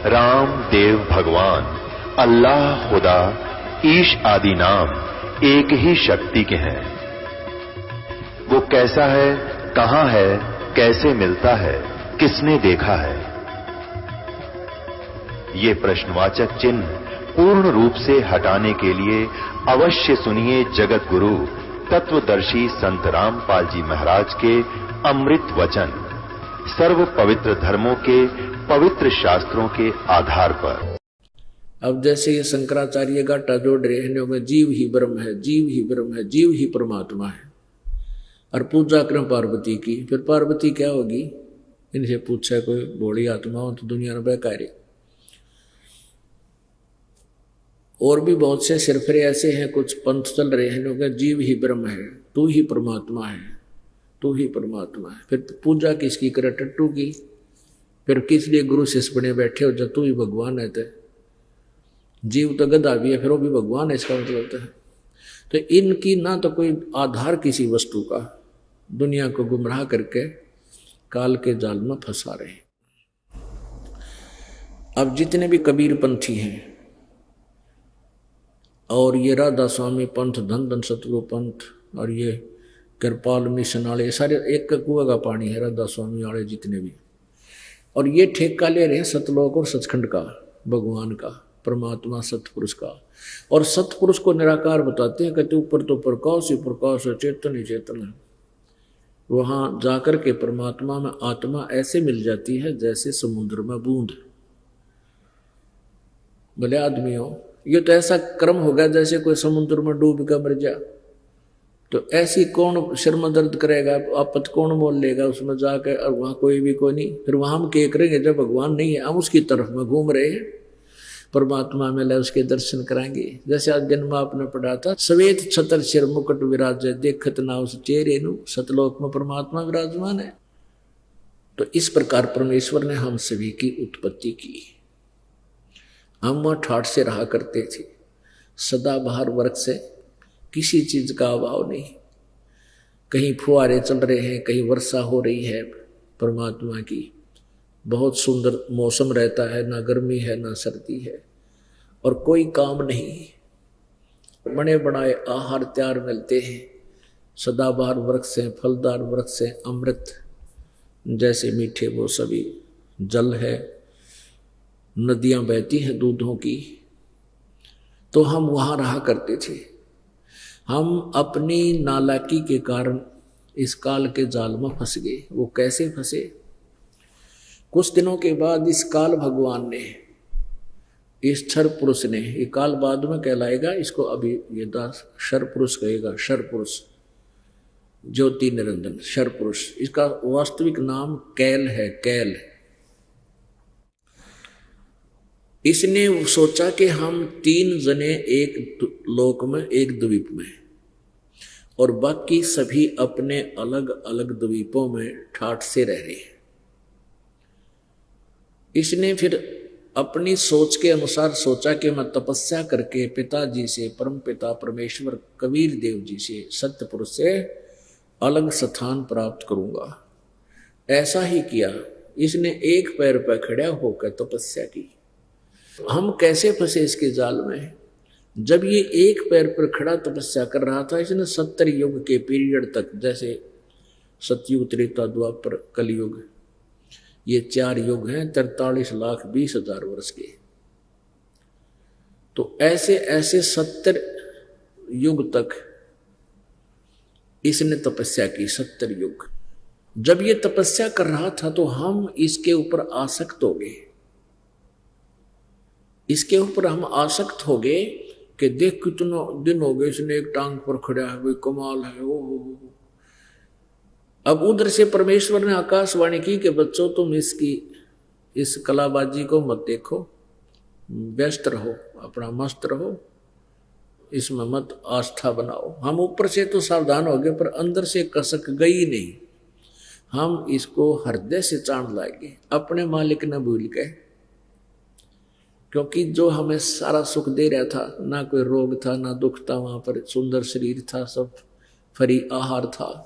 राम देव भगवान, अल्लाह खुदा, ईश आदि नाम एक ही शक्ति के हैं। वो कैसा है, कहां है, कैसे मिलता है, किसने देखा है? ये प्रश्नवाचक चिन्ह पूर्ण रूप से हटाने के लिए अवश्य सुनिए जगत गुरु तत्वदर्शी संत रामपाल जी महाराज के अमृत वचन, सर्व पवित्र धर्मों के पवित्र शास्त्रों के आधार पर। अब जैसे ये शंकराचार्य गाटा जोड़ रहे हैं में जीव ही ब्रह्म है, जीव ही ब्रह्म है, जीव ही परमात्मा है, और पूजा करें पार्वती की, फिर पार्वती क्या होगी? इनसे पूछा कोई बड़ी आत्मा हो तो दुनिया में बेकार है। और भी बहुत से सिरफिरे ऐसे हैं, कुछ पंथ चल रहे हैं लोग, जीव ही ब्रह्म है, तू ही परमात्मा है, तू ही परमात्मा है। फिर पूजा किसकी करे? टट्टू की। फिर किस लिए गुरु शिष्य बने बैठे हो जब तू ही भगवान है? तो जीव तो गधा भी है, फिर वो भी भगवान है, इसका मतलब है। तो इनकी ना तो कोई आधार किसी वस्तु का, दुनिया को गुमराह करके काल के जाल में फंसा रहे। अब जितने भी कबीर पंथी हैं और ये राधा स्वामी पंथ, धन धन सतगुरु पंथ और ये कृपाल मिशन वाले, सारे एक कुआ का पानी है राधा स्वामी वाले जितने भी। और ये ठेका ले रहे हैं सतलोक और सचखंड का, भगवान का, परमात्मा सतपुरुष का। और सतपुरुष को निराकार बताते हैं, कहते ऊपर तो प्रकाश ही प्रकाश है, चेतन ही चेतन है। वहां जाकर के परमात्मा में आत्मा ऐसे मिल जाती है जैसे समुद्र में बूंद। भले आदमी हो, ये तो ऐसा क्रम होगा जैसे कोई समुद्र में डूब कर मर जा। तो ऐसी कौन सिर में दर्द करेगा, आपत कौन मोल लेगा उसमें जाकर, और वहां कोई भी कोई नहीं। फिर वहां हम क्या करेंगे जब भगवान नहीं है? हम उसकी तरफ में घूम रहे हैं, परमात्मा में उसके दर्शन कराएंगे। जैसे आज जन्म आपने पढ़ा था, श्वेत छतर सिर मुकुट विराज, देखत ना उस चेहरे नु, सतलोक में परमात्मा विराजमान है। तो इस प्रकार परमेश्वर ने हम सभी की उत्पत्ति की। हम वहां ठाठ से रहा करते थे, सदा बाहर वर्ग से किसी चीज का अभाव नहीं। कहीं फुहारे चल रहे हैं, कहीं वर्षा हो रही है परमात्मा की, बहुत सुंदर मौसम रहता है, ना गर्मी है ना सर्दी है, और कोई काम नहीं। बड़े बनाए आहार त्यार मिलते हैं, सदाबहार वृक्ष से, फलदार वृक्ष से, अमृत जैसे मीठे वो सभी जल है, नदियां बहती हैं दूधों की। तो हम वहां रहा करते थे। हम अपनी नालायकी के कारण इस काल के जाल में फंस गए। वो कैसे फंसे? कुछ दिनों के बाद इस काल भगवान ने, इस क्षर पुरुष ने, ये काल बाद में कहलाएगा, इसको अभी ये दास क्षर पुरुष कहेगा। क्षर पुरुष, ज्योति निरंजन क्षर पुरुष, इसका वास्तविक नाम कैल है। कैल इसने सोचा कि हम 3 जने एक लोक में, एक द्वीप में, और बाकी सभी अपने अलग अलग द्वीपों में ठाठ से रह रहे हैं। इसने फिर अपनी सोच के अनुसार सोचा कि मैं तपस्या करके पिताजी से, परम पिता परमेश्वर कबीर देव जी से, सत्य पुरुष से अलग स्थान प्राप्त करूंगा। ऐसा ही किया। इसने एक पैर पर खड़ा होकर तपस्या की। हम कैसे फंसे इसके जाल में? जब ये एक पैर पर खड़ा तपस्या कर रहा था, इसने 70 युग के पीरियड तक, जैसे सतयुग, त्रेता, द्वापर, कलयुग, ये 4 युग हैं, 43,20,000 वर्ष के। तो ऐसे ऐसे 70 युग तक इसने तपस्या की। 70 युग। जब ये तपस्या कर रहा था तो हम इसके ऊपर आसक्त हो गए। इसके ऊपर हम आसक्त हो गए कि देख कितना दिन हो गए इसने एक टांग पर खड़ा है, वो कमाल है। ओ अब उधर से परमेश्वर ने आकाशवाणी की कि बच्चों तुम इस कलाबाजी को मत देखो, व्यस्त रहो, अपना मस्त रहो, इसमें मत आस्था बनाओ। हम ऊपर से तो सावधान हो गए, पर अंदर से कसक गई नहीं। हम इसको हृदय से चाण लाएंगे, अपने मालिक न भूल गए। क्योंकि जो हमें सारा सुख दे रहा था, ना कोई रोग था ना दुख था, वहां पर सुंदर शरीर था, सब फ्री आहार था,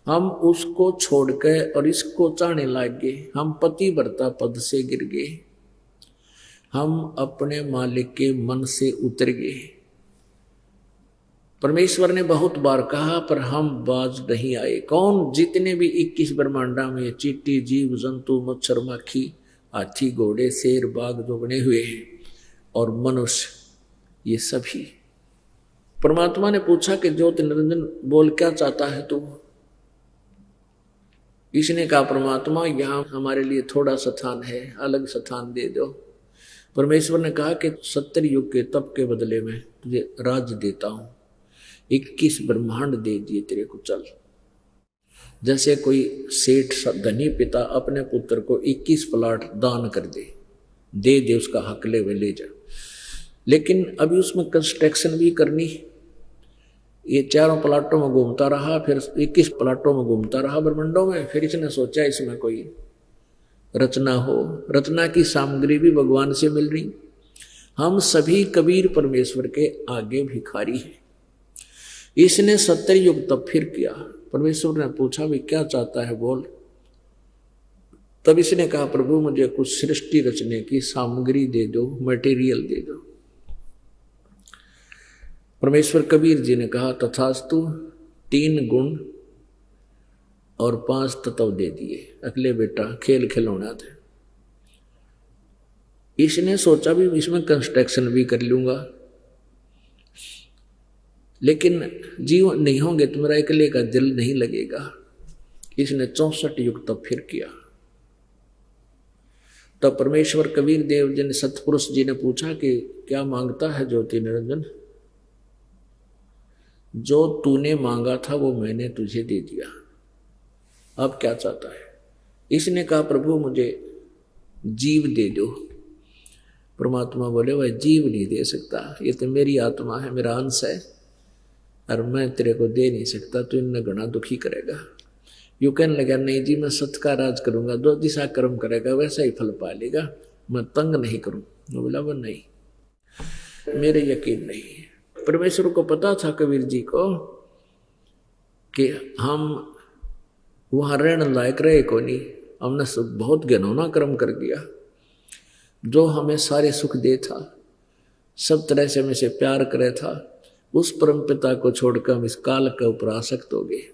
हम उसको छोड़ के और इसको चाहने लग गए। हम पति वर्ता पद से गिर गए। हम अपने मालिक के मन से उतर गए। परमेश्वर ने बहुत बार कहा पर हम बाज नहीं आए। कौन? जितने भी 21 ब्रह्मांडा में चींटी, जीव जंतु, मच्छर, माखी, हाथी, घोड़े, शेर, बाघ जो बने हुए हैं और मनुष्य, ये सभी। परमात्मा ने पूछा कि ज्योति निरंजन बोल क्या चाहता है तू? इसने कहा परमात्मा यहाँ हमारे लिए थोड़ा स्थान है, अलग स्थान दे दो। परमेश्वर ने कहा कि 70 युग के तप के बदले में तुझे राज्य देता हूं, 21 ब्रह्मांड दे दिए तेरे को, चल। जैसे कोई सेठ धनी पिता अपने पुत्र को 21 प्लाट दान कर दे उसका हक ले वे ले जा। लेकिन अभी उसमें कंस्ट्रक्शन भी करनी, ये चारों प्लाटों में घूमता रहा, फिर 21 प्लाटों में घूमता रहा ब्रह्मांडों में। फिर इसने सोचा इसमें कोई रचना हो, रचना की सामग्री भी भगवान से मिल रही। हम सभी कबीर परमेश्वर के आगे भिखारी हैं। इसने 70 युग तब फिर किया। परमेश्वर ने पूछा भी क्या चाहता है बोल। तब इसने कहा प्रभु मुझे कुछ सृष्टि रचने की सामग्री दे दो, मटेरियल दे दो। परमेश्वर कबीर जी ने कहा तथास्तु, 3 गुण और 5 तत्व दे दिए। अगले बेटा खेल खिलौना थे। इसने सोचा भी इसमें कंस्ट्रक्शन भी कर लूंगा, लेकिन जीव नहीं होंगे तो मेरा अकेले का दिल नहीं लगेगा। इसने 64 युग तब फिर किया। तब परमेश्वर कबीर देव जी ने, सतपुरुष जी ने पूछा कि क्या मांगता है ज्योति निरंजन? जो तूने मांगा था वो मैंने तुझे दे दिया, अब क्या चाहता है? इसने कहा प्रभु मुझे जीव दे दो। परमात्मा बोले वह जीव नहीं दे सकता, ये तो मेरी आत्मा है, मेरा अंश है, और मैं तेरे को दे नहीं सकता, तो इन्हें घना दुखी करेगा। यू कहने लगा नहीं जी मैं सत्य का राज करूंगा, 2 दिशा कर्म करेगा वैसा ही फल पा लेगा, मैं तंग नहीं करूं। वो बोला वो नहीं, मेरे यकीन नहीं है। परमेश्वर को पता था कबीर जी को कि हम वहां रहने लायक रहे को नहीं, हमने बहुत घिनौना कर्म कर दिया। जो हमें सारे सुख दे था, सब तरह से हमें से प्यार करे था, उस परम पिता को छोड़कर हम इस काल के ऊपर आसक्त हो गए।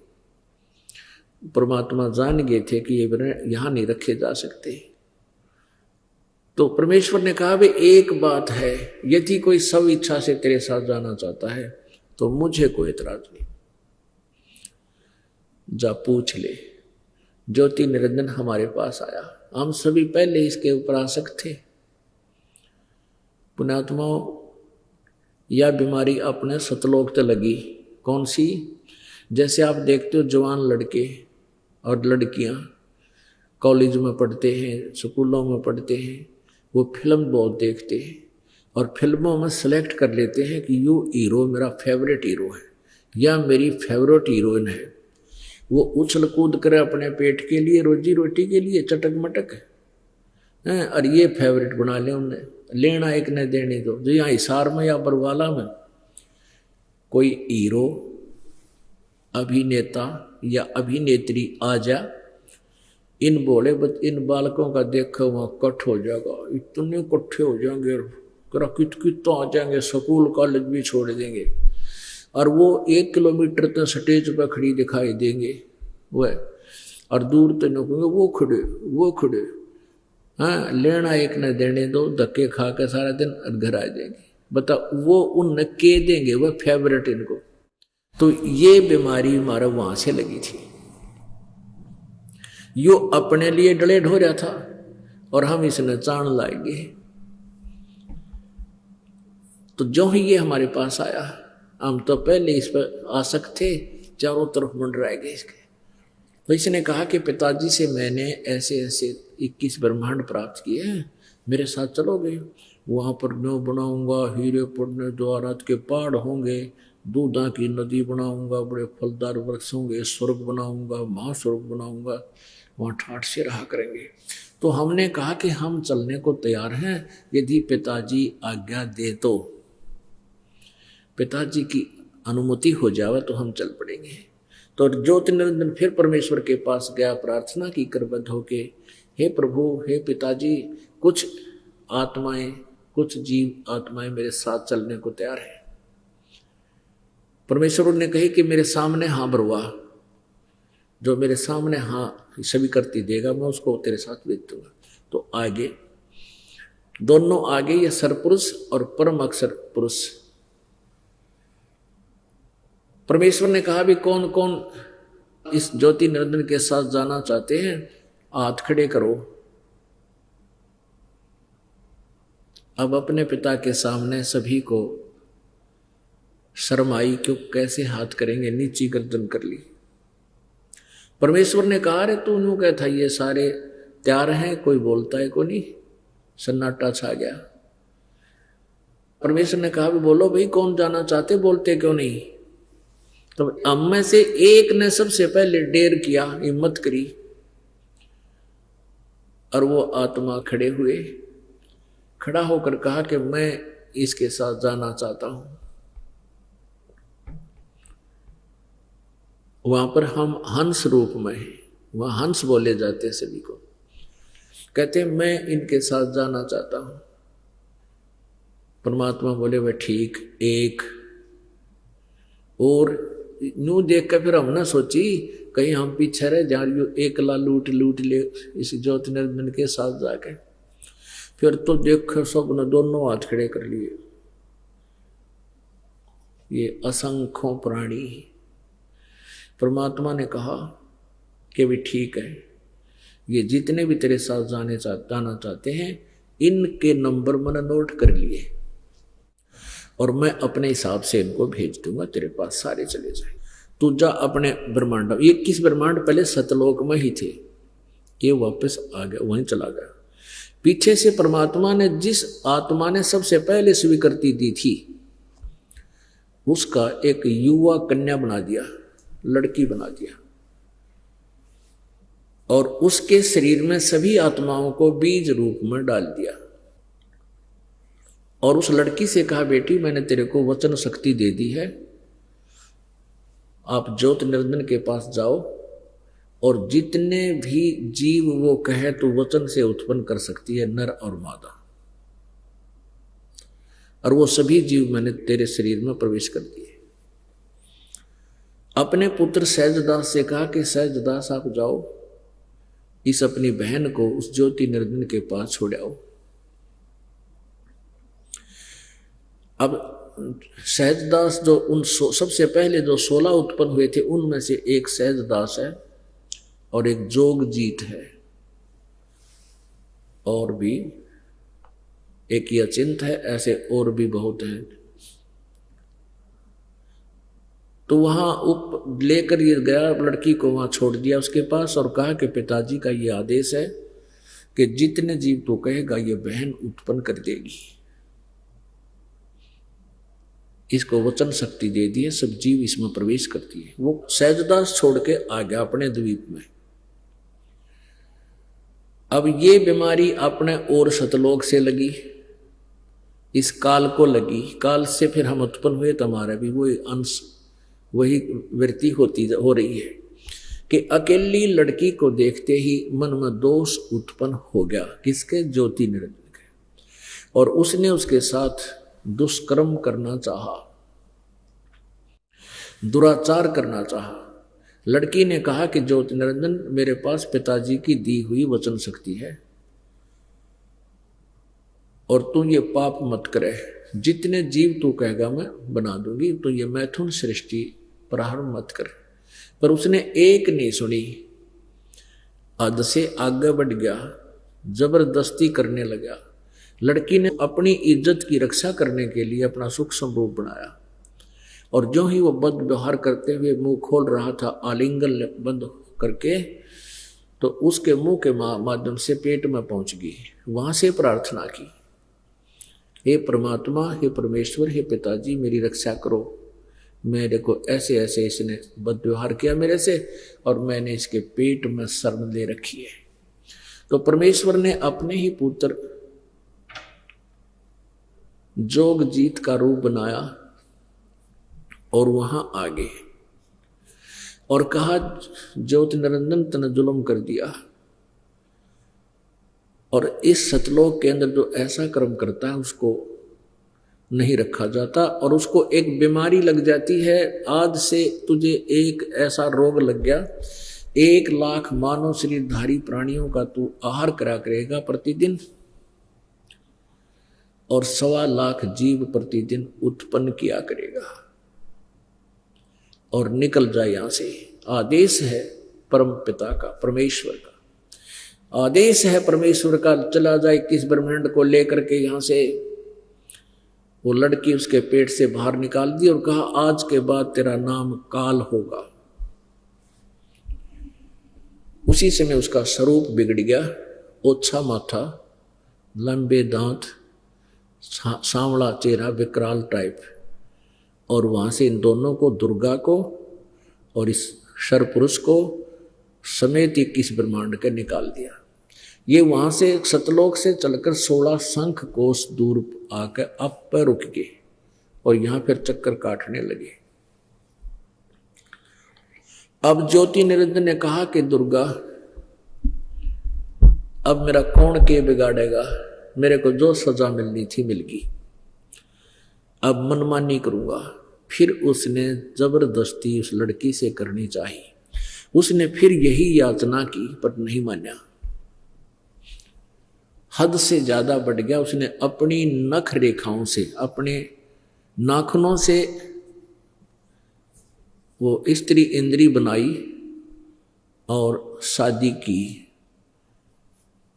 परमात्मा जान गए थे कि ये यहां नहीं रखे जा सकते। तो परमेश्वर ने कहा भी एक बात है, यदि कोई सब इच्छा से तेरे साथ जाना चाहता है तो मुझे कोई एतराज नहीं, जा पूछ ले। ज्योति निरंजन हमारे पास आया, हम सभी पहले इसके ऊपर आसक्त थे। पुण्यात्माओं, यह बीमारी अपने सतलोक तक लगी। कौन सी? जैसे आप देखते हो जवान लड़के और लड़कियां कॉलेज में पढ़ते हैं, स्कूलों में पढ़ते हैं, वो फिल्म बहुत देखते हैं और फिल्मों में सेलेक्ट कर लेते हैं कि यो हीरो मेरा फेवरेट हीरो है या मेरी फेवरेट हीरोइन है। वो उछल कूद करे अपने पेट के लिए, रोजी रोटी के लिए, चटक मटक है, और ये फेवरेट बना ले उन्हें। लेना एक न देने दो। जो यहाँ हिसार में या बरवाला में कोई हीरो, अभिनेता या अभिनेत्री आ जा, इन बोले इन बालकों का देखो वहां कट हो जाएगा, इतने कट्ठे हो जाएंगे, कित तो आ जाएंगे, स्कूल कॉलेज भी छोड़ देंगे, और वो 1 किलोमीटर तक स्टेज पर खड़ी दिखाई देंगे वह, और दूर तो नहीं कहेंगे वो खड़े। हाँ, लेना एक न देने दो, धक्के खा के सारा दिन घर आ जाएंगे। बता वो उन के देंगे वह फेवरेट इनको। तो ये बीमारी हमारा वहां से लगी थी। यो अपने लिए डले ढो रहा था और हम इसने चाण लाएंगे। तो जो ही ये हमारे पास आया, हम तो पहले इस पर आसक्त थे, चारों तरफ मंडराए गए इसके। तो इसने कहा कि पिताजी से मैंने ऐसे ऐसे 21 ब्रह्मांड प्राप्त किए हैं, मेरे साथ चलोगे? वहां पर न्यू बनाऊंगा, हीरे पड़ने द्वारात के पहाड़ होंगे, दूधा की नदी बनाऊंगा, बड़े फलदार वृक्ष होंगे, स्वर्ग बनाऊंगा, महास्वर्ग बनाऊंगा, वहां ठाठ से रहा करेंगे। तो हमने कहा कि हम चलने को तैयार हैं, यदि पिताजी आज्ञा दे तो, पिताजी की अनुमति हो जाए तो हम चल पड़ेंगे। तो ज्योति निरंजन फिर परमेश्वर के पास गया, प्रार्थना की करबद्ध होके, हे प्रभु, हे पिताजी, कुछ आत्माएं कुछ जीव आत्माएं मेरे साथ चलने को तैयार है। परमेश्वर ने कही कि मेरे सामने हाँ भरवा, जो मेरे सामने हाँ सभी करती देगा मैं उसको तेरे साथ भेज दूंगा। तो आगे दोनों आगे, ये सरपुरुष और परम अक्षर पुरुष। परमेश्वर ने कहा भी कौन कौन इस ज्योति निरंजन के साथ जाना चाहते हैं, हाथ खड़े करो। अब अपने पिता के सामने सभी को शर्म आई, क्यों कैसे हाथ करेंगे, नीची गर्दन कर ली। परमेश्वर ने कहा रे तू यूं कहता, ये सारे तैयार हैं, कोई बोलता है को नहीं, सन्नाटा छा गया। परमेश्वर ने कहा भी बोलो भाई कौन जाना चाहते, बोलते क्यों नहीं। तो हम में से एक ने सबसे पहले डेर किया, हिम्मत करी, और वो आत्मा खड़े हुए, खड़ा होकर कहा कि मैं इसके साथ जाना चाहता हूं। वहां पर हम हंस रूप में हैं, वहां हंस बोले जाते हैं सभी को, कहते हैं मैं इनके साथ जाना चाहता हूं। परमात्मा बोले वह ठीक, एक और यूं देख कर फिर हमने सोची कहीं हम पीछे रहे जहां एकला लूट ले इस ज्योति निरंजन के साथ जाके। फिर तो देख सब ने दोनों हाथ खड़े कर लिए। ये असंख्यों प्राणी, परमात्मा ने कहा कि भी ठीक है, ये जितने भी तेरे साथ जाना चाहते हैं इनके नंबर मैंने नोट कर लिए और मैं अपने हिसाब से इनको भेज दूंगा तेरे पास, सारे चले जाए। तू जा अपने ब्रह्मांड, 21 ब्रह्मांड पहले सतलोक में ही थे, ये वापस आ गया, वहीं चला गया। पीछे से परमात्मा ने जिस आत्मा ने सबसे पहले स्वीकृति दी थी उसका एक युवा कन्या बना दिया, लड़की बना दिया, और उसके शरीर में सभी आत्माओं को बीज रूप में डाल दिया। और उस लड़की से कहा बेटी मैंने तेरे को वचन शक्ति दे दी है, आप ज्योति निरंजन के पास जाओ और जितने भी जीव वो कहे तो वचन से उत्पन्न कर सकती है, नर और मादा, और वो सभी जीव मैंने तेरे शरीर में प्रवेश कर दिए। अपने पुत्र सहजदास से कहा कि सहजदास आप जाओ इस अपनी बहन को उस ज्योति निरंजन के पास छोड़ आओ। अब सहजदास जो उन सबसे पहले जो 16 उत्पन्न हुए थे उनमें से एक सहजदास है और एक जोगजीत है, और भी एक अचिंत है, ऐसे और भी बहुत हैं। तो वहां लेकर ये गया, लड़की को वहां छोड़ दिया उसके पास और कहा कि पिताजी का ये आदेश है कि जितने जीव तो कहेगा ये बहन उत्पन्न कर देगी। इसको वचन शक्ति दे दी है, सब जीव इसमें प्रवेश करती है। वो सहजदास छोड़ के आ गया अपने द्वीप में। अब ये बीमारी अपने और सतलोक से लगी, इस काल को लगी, काल से फिर हम उत्पन्न हुए तो हमारा भी वही अंश, वही वृत्ति हो रही है कि अकेली लड़की को देखते ही मन में दोष उत्पन्न हो गया, किसके? ज्योति निरंजन के, और उसने उसके साथ दुष्कर्म करना चाहा, दुराचार करना चाहा। लड़की ने कहा कि ज्योति निरंजन मेरे पास पिताजी की दी हुई वचन शक्ति है और तू ये पाप मत करे, जितने जीव तू कहेगा मैं बना दूंगी, तो ये मैथुन सृष्टि प्रारंभ मत कर। पर उसने एक नहीं सुनी, हद से आगे बढ़ गया, जबरदस्ती करने लगा। लड़की ने अपनी इज्जत की रक्षा करने के लिए अपना सूक्ष्म रूप बनाया, और जो ही वो बद व्यवहार करते हुए मुंह खोल रहा था आलिंगन बंद करके, तो उसके मुंह के माध्यम से पेट में पहुंच गई। वहां से प्रार्थना की, हे परमात्मा, हे परमेश्वर, हे पिताजी मेरी रक्षा करो, मेरे को ऐसे ऐसे इसने बद व्यवहार किया मेरे से और मैंने इसके पेट में शर्म ले रखी है। तो परमेश्वर ने अपने ही पुत्र जोगजीत का रूप बनाया और वहां आ गए और कहा ज्योति निरंजन तने जुल्म कर दिया, और इस सतलोक के अंदर जो ऐसा कर्म करता है उसको नहीं रखा जाता, और उसको एक बीमारी लग जाती है। आज से तुझे एक ऐसा रोग लग गया, 1,00,000 मानव शरीरधारी प्राणियों का तू आहार करा करेगा प्रतिदिन, और 1,25,000 जीव प्रतिदिन उत्पन्न किया करेगा, और निकल जाए यहां से। आदेश है परम पिता का, परमेश्वर का आदेश है, परमेश्वर का, चला जाए 21 ब्रह्मांड को लेकर के यहां से। वो लड़की उसके पेट से बाहर निकाल दी और कहा आज के बाद तेरा नाम काल होगा। उसी समय उसका स्वरूप बिगड़ गया, ओछा माथा, लंबे दांत, सांवला चेहरा, विकराल टाइप, और वहां से इन दोनों को, दुर्गा को और इस शर पुरुष को समेत 21 ब्रह्मांड के निकाल दिया। ये वहां से सतलोक से चलकर 16 शंख कोस दूर आकर अब पर रुक गए और यहां फिर चक्कर काटने लगे। अब ज्योति निरंजन ने कहा कि दुर्गा, अब मेरा कौन के बिगाड़ेगा, मेरे को जो सजा मिलनी थी मिल गई, अब मनमानी करूंगा। फिर उसने जबरदस्ती उस लड़की से करनी चाहिए। उसने फिर यही याचना की पर नहीं माना, हद से ज्यादा बढ़ गया। उसने अपनी नख रेखाओं से, अपने नाखूनों से वो स्त्री इंद्री बनाई और शादी की।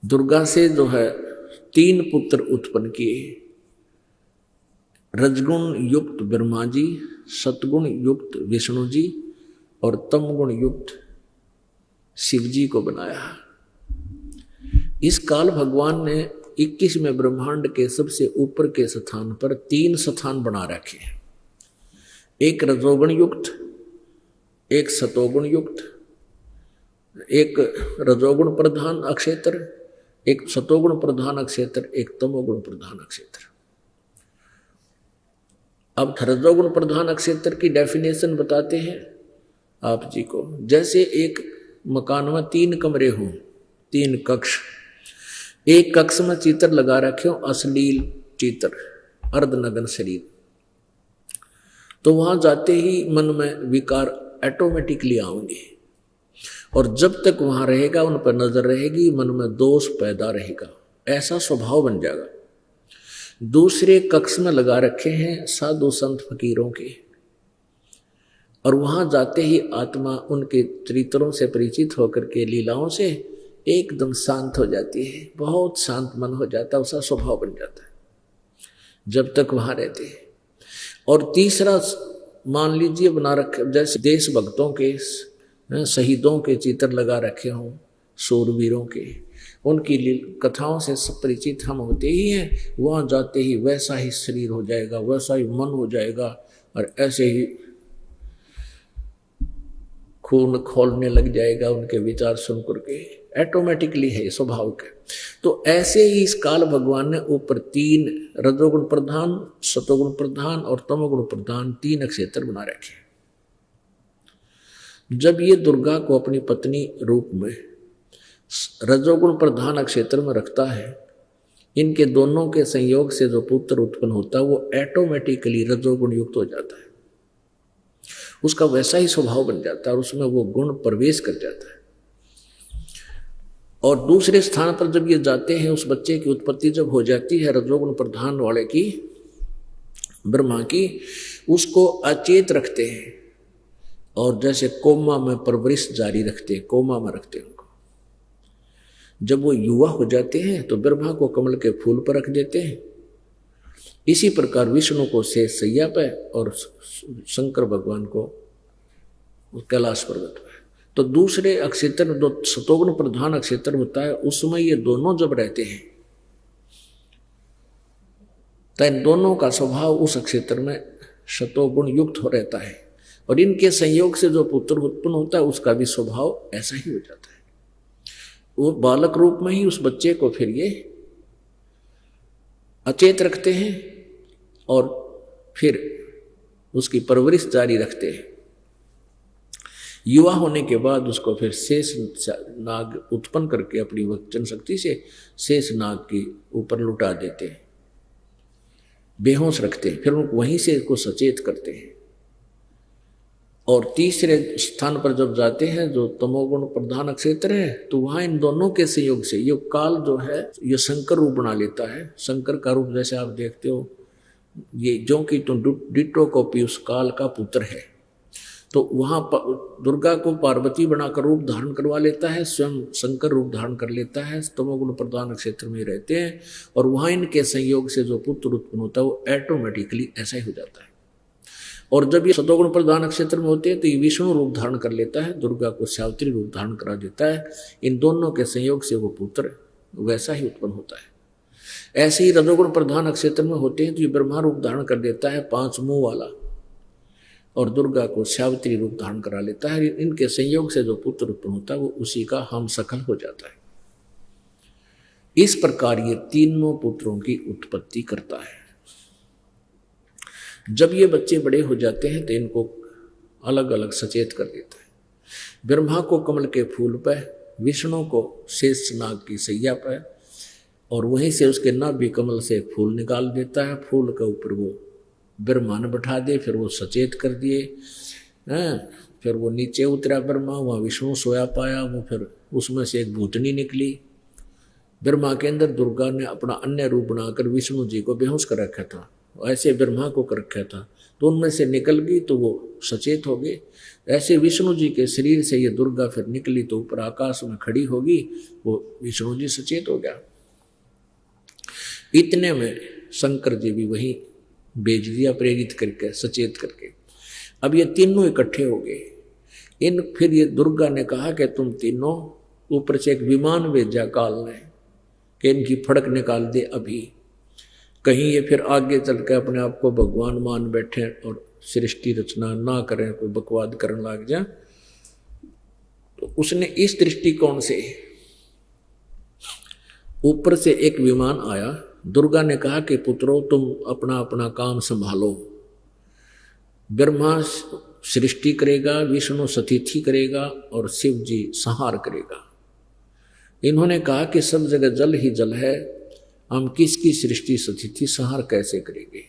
दुर्गा से जो है 3 पुत्र उत्पन्न किए, रजगुण युक्त ब्रह्मा जी, सतगुण युक्त विष्णु जी और तमगुण युक्त शिव जी को बनाया। इस काल भगवान ने 21वें ब्रह्मांड के सबसे ऊपर के स्थान पर 3 स्थान बना रखे हैं, एक रजोगुण युक्त, एक सतोगुण युक्त, एक रजोगुण प्रधान अक्षेत्र, एक सतोगुण प्रधान अक्षेत्र, एक तमोगुण प्रधान अक्षेत्र। अब रजोगुण प्रधान अक्षेत्र की डेफिनेशन बताते हैं आप जी को। जैसे एक मकान में 3 कमरे हों, 3 कक्ष, एक कक्ष में चित्र लगा रखे हो, अश्लील चित्र, अर्धनग्न शरीर, तो वहां जाते ही मन में विकार ऑटोमेटिकली आएंगे, और जब तक वहां रहेगा उन पर नजर रहेगी, मन में दोष पैदा रहेगा, ऐसा स्वभाव बन जाएगा। दूसरे कक्ष में लगा रखे हैं साधु संत फकीरों के, और वहां जाते ही आत्मा उनके चरित्रों से परिचित होकर के लीलाओं से एकदम शांत हो जाती है, बहुत शांत मन हो जाता है, उसका स्वभाव बन जाता है जब तक वहां रहते हैं। और तीसरा मान लीजिए बना रखे, जैसे देशभक्तों के, शहीदों के चित्र लगा रखे हों, शूरवीरों के, उनकी कथाओं से सब परिचित हम होते ही हैं। वहां जाते ही वैसा ही शरीर हो जाएगा, वैसा ही मन हो जाएगा, और ऐसे ही खून खोलने लग जाएगा उनके विचार सुन करके, ऑटोमेटिकली है स्वभाव का। तो ऐसे ही इस काल भगवान ने ऊपर 3 रजोगुण प्रधान, सतोगुण प्रधान और तमोगुण प्रधान 3 क्षेत्र बना रखे। जब ये दुर्गा को अपनी पत्नी रूप में रजोगुण प्रधान क्षेत्र में रखता है, इनके दोनों के संयोग से जो पुत्र उत्पन्न होता है वो ऑटोमेटिकली रजोगुण युक्त हो जाता है, उसका वैसा ही स्वभाव बन जाता है और उसमें वो गुण प्रवेश कर जाता है। और दूसरे स्थान पर जब ये जाते हैं, उस बच्चे की उत्पत्ति जब हो जाती है रजोगुण प्रधान वाले की, ब्रह्मा की, उसको अचेत रखते हैं और जैसे कोमा में परवरिश जारी रखते हैं, कोमा में रखते हैं उनको। जब वो युवा हो जाते हैं तो ब्रह्मा को कमल के फूल पर रख देते हैं, इसी प्रकार विष्णु को शेष सैया पे और शंकर भगवान को कैलाश पर्वत पर। तो दूसरे अक्षेत्र जो सतोगुण प्रधान अक्षेत्र होता है, उसमें ये दोनों जब रहते हैं तो इन दोनों का स्वभाव उस क्षेत्र में सतोगुण युक्त हो रहता है, और इनके संयोग से जो पुत्र उत्पन्न होता है उसका भी स्वभाव ऐसा ही हो जाता है। वो बालक रूप में ही उस बच्चे को फिर ये अचेत रखते हैं और फिर उसकी परवरिश जारी रखते हैं। युवा होने के बाद उसको फिर शेष नाग उत्पन्न करके अपनी वचन शक्ति से शेष नाग के ऊपर लुटा देते हैं, बेहोश रखते हैं, फिर उनको वहीं से इसको सचेत करते हैं। और तीसरे स्थान पर जब जाते हैं जो तमोगुण प्रधान क्षेत्र है, तो वहां इन दोनों के संयोग से ये काल जो है ये शंकर रूप बना लेता है। शंकर का रूप जैसे आप देखते हो, ये जो कि तो डिट्टो कॉपी उस काल का पुत्र है। तो वहां दुर्गा को पार्वती बनाकर रूप धारण करवा लेता है, स्वयं शंकर रूप धारण कर लेता है, तमोगुण प्रधान क्षेत्र में रहते हैं। और वहां इनके संयोग से जो पुत्र उत्पन्न होता है वो ऑटोमेटिकली ऐसा ही हो जाता है। और जब ये सतोगुण प्रधान क्षेत्र में होते हैं तो ये विष्णु रूप धारण कर लेता है, दुर्गा को सावित्री रूप धारण करा देता है। इन दोनों के संयोग से वो पुत्र वैसा ही उत्पन्न होता है। ऐसे ही रजोगुण प्रधान क्षेत्र में होते हैं तो ये ब्रह्मा रूप धारण कर देता है, 5 मुंह वाला, और दुर्गा को सावित्री रूप धारण करा लेता है। इनके संयोग से जो पुत्र उत्पन्न होता है वो उसी का हम सकल हो जाता है। इस प्रकार ये तीनों पुत्रों की उत्पत्ति करता है। जब ये बच्चे बड़े हो जाते हैं तो इनको अलग अलग सचेत कर देता है। ब्रह्मा को कमल के फूल पर, विष्णु को शेष नाग की सैया पर, और वहीं से उसके नाभि कमल से एक फूल निकाल देता है। फूल के ऊपर वो ब्रह्मा ने बैठा दे, फिर वो सचेत कर दिए। फिर वो नीचे उतरा ब्रह्मा, वहाँ विष्णु सोया पाया, वो फिर उसमें से एक भूतनी निकली। ब्रह्मा के अंदर दुर्गा ने अपना अन्य रूप बनाकर विष्णु जी को बेहोश कर रखा था, ऐसे ब्रह्मा को कर रखा था, तो उनमें से निकल गई तो वो सचेत हो गए। ऐसे विष्णु जी के शरीर से ये दुर्गा फिर निकली तो ऊपर आकाश में खड़ी होगी, वो विष्णु जी सचेत हो गया। इतने में शंकर जी भी वही भेज दिया, प्रेरित करके, सचेत करके। अब ये तीनों इकट्ठे हो गए। फिर ये दुर्गा ने कहा कि तुम तीनों, ऊपर से एक विमान भेजा काल ने कि इनकी फड़क निकाल दे अभी, कहीं ये फिर आगे चल के अपने आप को भगवान मान बैठे और सृष्टि रचना ना करें, कोई बकवाद करने लग जाए। तो उसने इस दृष्टिकोण से ऊपर से एक विमान आया। दुर्गा ने कहा कि पुत्रों तुम अपना अपना काम संभालो। ब्रह्मा सृष्टि करेगा, विष्णु सतिथि करेगा और शिव जी संहार करेगा। इन्होंने कहा कि सब जगह जल ही जल है, हम किसकी सृष्टि सतिथि संहार कैसे करेंगे।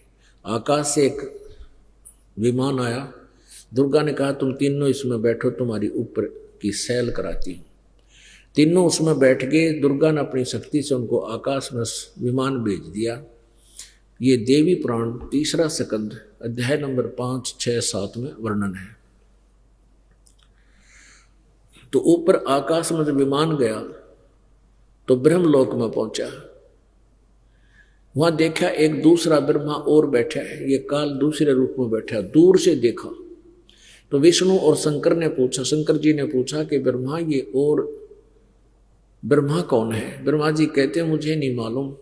आकाश से एक विमान आया। दुर्गा ने कहा तुम तीनों इसमें बैठो, तुम्हारी ऊपर की सैल कराती हूँ। तीनों उसमें बैठ गए। दुर्गा ने अपनी शक्ति से उनको आकाश में विमान भेज दिया। ये देवी पुराण 3 स्कंद अध्याय नंबर 5, 6, 7 में वर्णन है। तो ऊपर आकाश में जब विमान गया तो ब्रह्मलोक में पहुंचा। वहां देखा एक दूसरा ब्रह्मा और बैठा है, ये काल दूसरे रूप में बैठा। दूर से देखा तो विष्णु और शंकर ने पूछा, शंकर जी ने पूछा कि ब्रह्मा ये और ब्रह्मा कौन है। ब्रह्मा जी कहते हैं मुझे नहीं मालूम,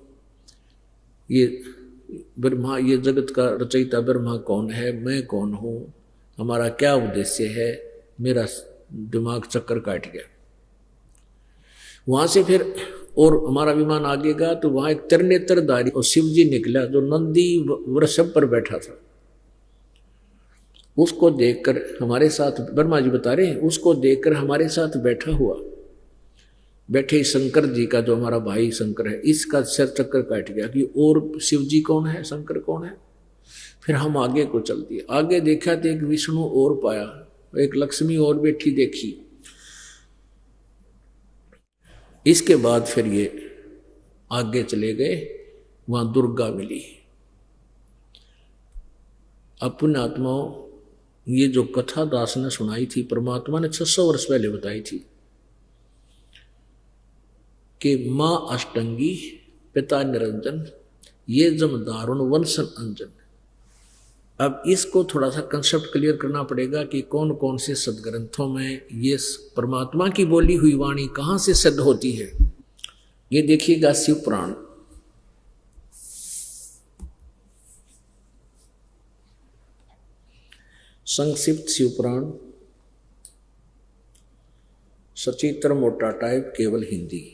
ये ब्रह्मा, ये जगत का रचयिता ब्रह्मा कौन है, मैं कौन हूँ, हमारा क्या उद्देश्य है। मेरा दिमाग चक्कर काट गया। वहां से फिर और हमारा विमान आगे गया तो वहां एक त्रिनेत्रधारी और शिव जी निकला जो नंदी वृषभ पर बैठा था। उसको देखकर हमारे साथ, ब्रह्मा जी बता रहे हैं, उसको देखकर हमारे साथ बैठे शंकर जी का, जो हमारा भाई शंकर है, इसका सिर चक्कर काट गया कि और शिव जी कौन है, शंकर कौन है। फिर हम आगे को चल दिए। आगे देखा तो एक विष्णु और पाया, एक लक्ष्मी और बैठी देखी। इसके बाद फिर ये आगे चले गए, वहां दुर्गा मिली। अपने आत्माओं, ये जो कथा दास ने सुनाई थी, परमात्मा ने 600 वर्ष पहले बताई थी कि मां अष्टंगी, पिता निरंजन, ये जम दारुण वंशन अंजन। अब इसको थोड़ा सा कंसेप्ट क्लियर करना पड़ेगा कि कौन कौन से सदग्रंथों में ये परमात्मा की बोली हुई वाणी कहाँ से सिद्ध होती है। ये देखिएगा शिव पुराण, संक्षिप्त शिव पुराण, सचित्र मोटा टाइप, केवल हिंदी।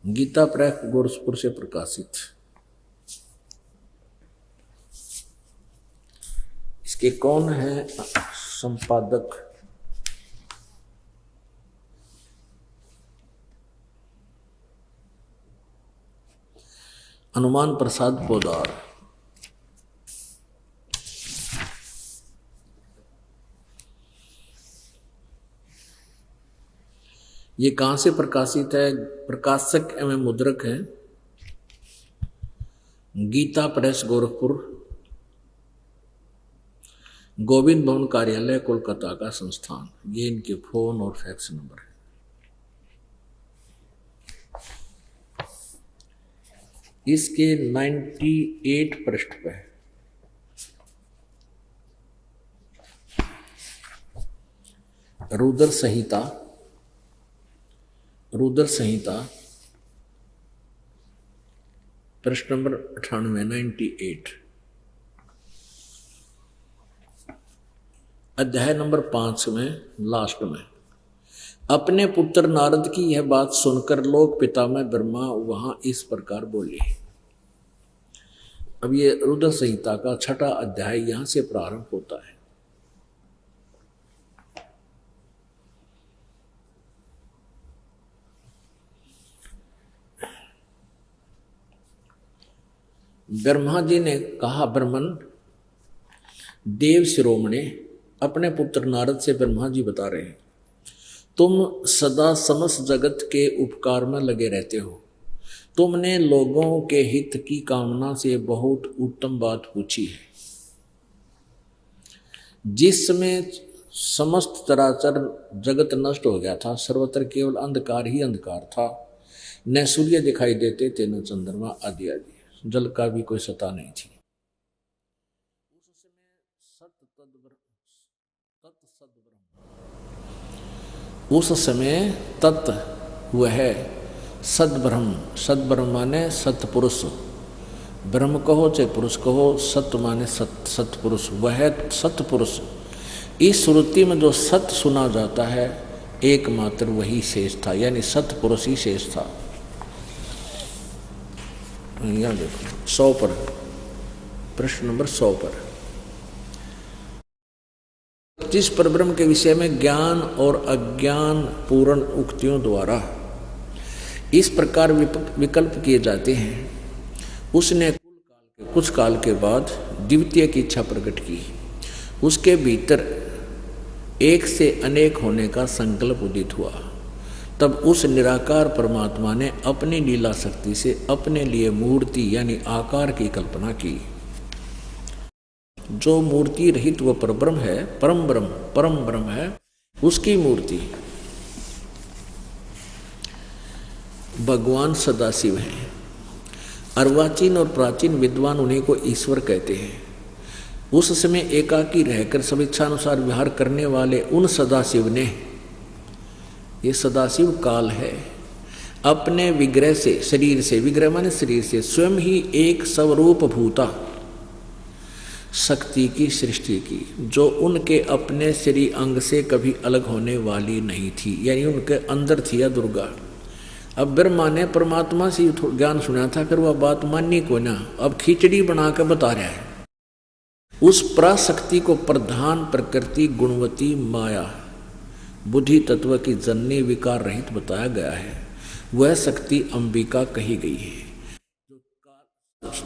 गीता प्रेस गोरखपुर से प्रकाशित। इसके कौन है संपादक? हनुमान प्रसाद पोदार। ये कहां से प्रकाशित है? प्रकाशक एवं मुद्रक है गीता प्रेस गोरखपुर, गोविंद भवन कार्यालय कोलकाता का संस्थान। ये इनके फोन और फैक्स नंबर है। इसके 98 पृष्ठ पे है। रुद्र संहिता, रुद्र संहिता पृष्ठ नंबर 98, 98। अध्याय नंबर 5 में लास्ट में, अपने पुत्र नारद की यह बात सुनकर लोक पितामह ब्रह्मा वहां इस प्रकार बोले। अब ये रुद्र संहिता का 6वां अध्याय यहां से प्रारंभ होता है। ब्रह्मा जी ने कहा, ब्रह्मन देव शिरोमणि अपने पुत्र नारद से ब्रह्मा जी बता रहे हैं, तुम सदा समस्त जगत के उपकार में लगे रहते हो। तुमने लोगों के हित की कामना से बहुत उत्तम बात पूछी है। जिस समय समस्त चराचर जगत नष्ट हो गया था, सर्वत्र केवल अंधकार ही अंधकार था, न सूर्य दिखाई देते थे न चंद्रमा आदि आदि, जल का भी कोई सत्ता नहीं थी। उस समय तत् वह सद्ब्रह्म, सद्ब्रह्म माने सत्पुरुष, ब्रह्म कहो चाहे पुरुष कहो, सत्य माने सत्पुरुष, वह सत्पुरुष। इस श्रुति में जो सत्य सुना जाता है एकमात्र वही शेष था, यानी सत्पुरुष ही शेष था। यहाँ देखो 100 पर, प्रश्न नंबर 100 पर, जिस परब्रह्म के विषय में ज्ञान और अज्ञान पूर्ण उक्तियों द्वारा इस प्रकार विकल्प किए जाते हैं, उसने कुछ काल के बाद द्वितीय की इच्छा प्रकट की। उसके भीतर एक से अनेक होने का संकल्प उदित हुआ। तब उस निराकार परमात्मा ने अपनी लीला शक्ति से अपने लिए मूर्ति यानी आकार की कल्पना की। जो मूर्ति रहित वो परब्रह्म है, परम ब्रह्म है, उसकी मूर्ति भगवान सदाशिव है। अर्वाचीन और प्राचीन विद्वान उन्हीं को ईश्वर कहते हैं। उस समय एकाकी रहकर सब इच्छानुसार विहार करने वाले उन सदाशिव ने, ये सदाशिव काल है, अपने विग्रह से, शरीर से, विग्रह माने शरीर से, स्वयं ही एक स्वरूप भूता शक्ति की सृष्टि की, जो उनके अपने शरीर अंग से कभी अलग होने वाली नहीं थी, यानी उनके अंदर थी या दुर्गा। अब ब्रह्मा ने परमात्मा से ज्ञान सुना था, फिर वह बात माननी को ना, अब खिचड़ी बना कर बता रहा है। उस पराशक्ति को प्रधान प्रकृति गुणवती माया बुद्धि तत्व की जननी विकार रहित बताया गया है। वह शक्ति अंबिका कही गई है,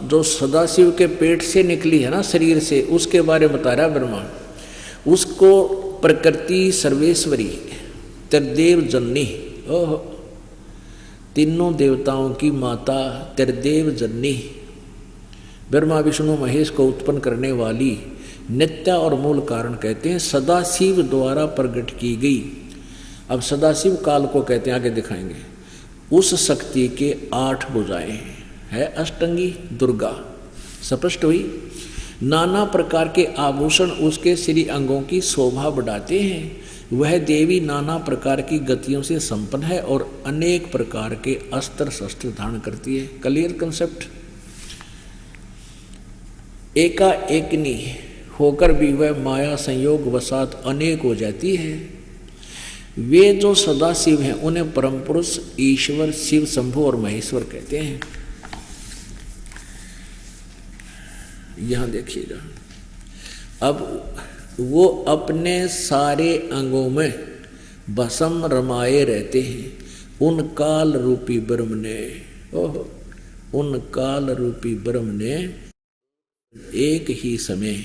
जो सदाशिव के पेट से निकली है ना, शरीर से, उसके बारे में बता रहा ब्रह्मा। उसको प्रकृति सर्वेश्वरी त्रिदेव जननी, ओह, तीनों देवताओं की माता त्रिदेव जननी, ब्रह्मा विष्णु महेश को उत्पन्न करने वाली नित्य और मूल कारण कहते हैं, सदाशिव द्वारा प्रकट की गई। अब सदाशिव काल को कहते हैं, आगे दिखाएंगे। उस शक्ति के 8 भुजाएं है, अष्टंगी दुर्गा स्पष्ट हुई। नाना प्रकार के आभूषण उसके श्री अंगों की शोभा बढ़ाते हैं। वह देवी नाना प्रकार की गतियों से संपन्न है और अनेक प्रकार के अस्त्र शस्त्र धारण करती है। Clear concept. एकाएकनी होकर भी वह माया संयोग वसात अनेक हो जाती है। वे जो सदाशिव हैं उन्हें परम पुरुष ईश्वर शिव शंभु और महेश्वर कहते हैं। यहां देखिएगा, अब वो अपने सारे अंगों में भस्म रमाए रहते हैं उन काल रूपी ब्रह्म ने। ओह, उन काल रूपी ब्रह्म ने एक ही समय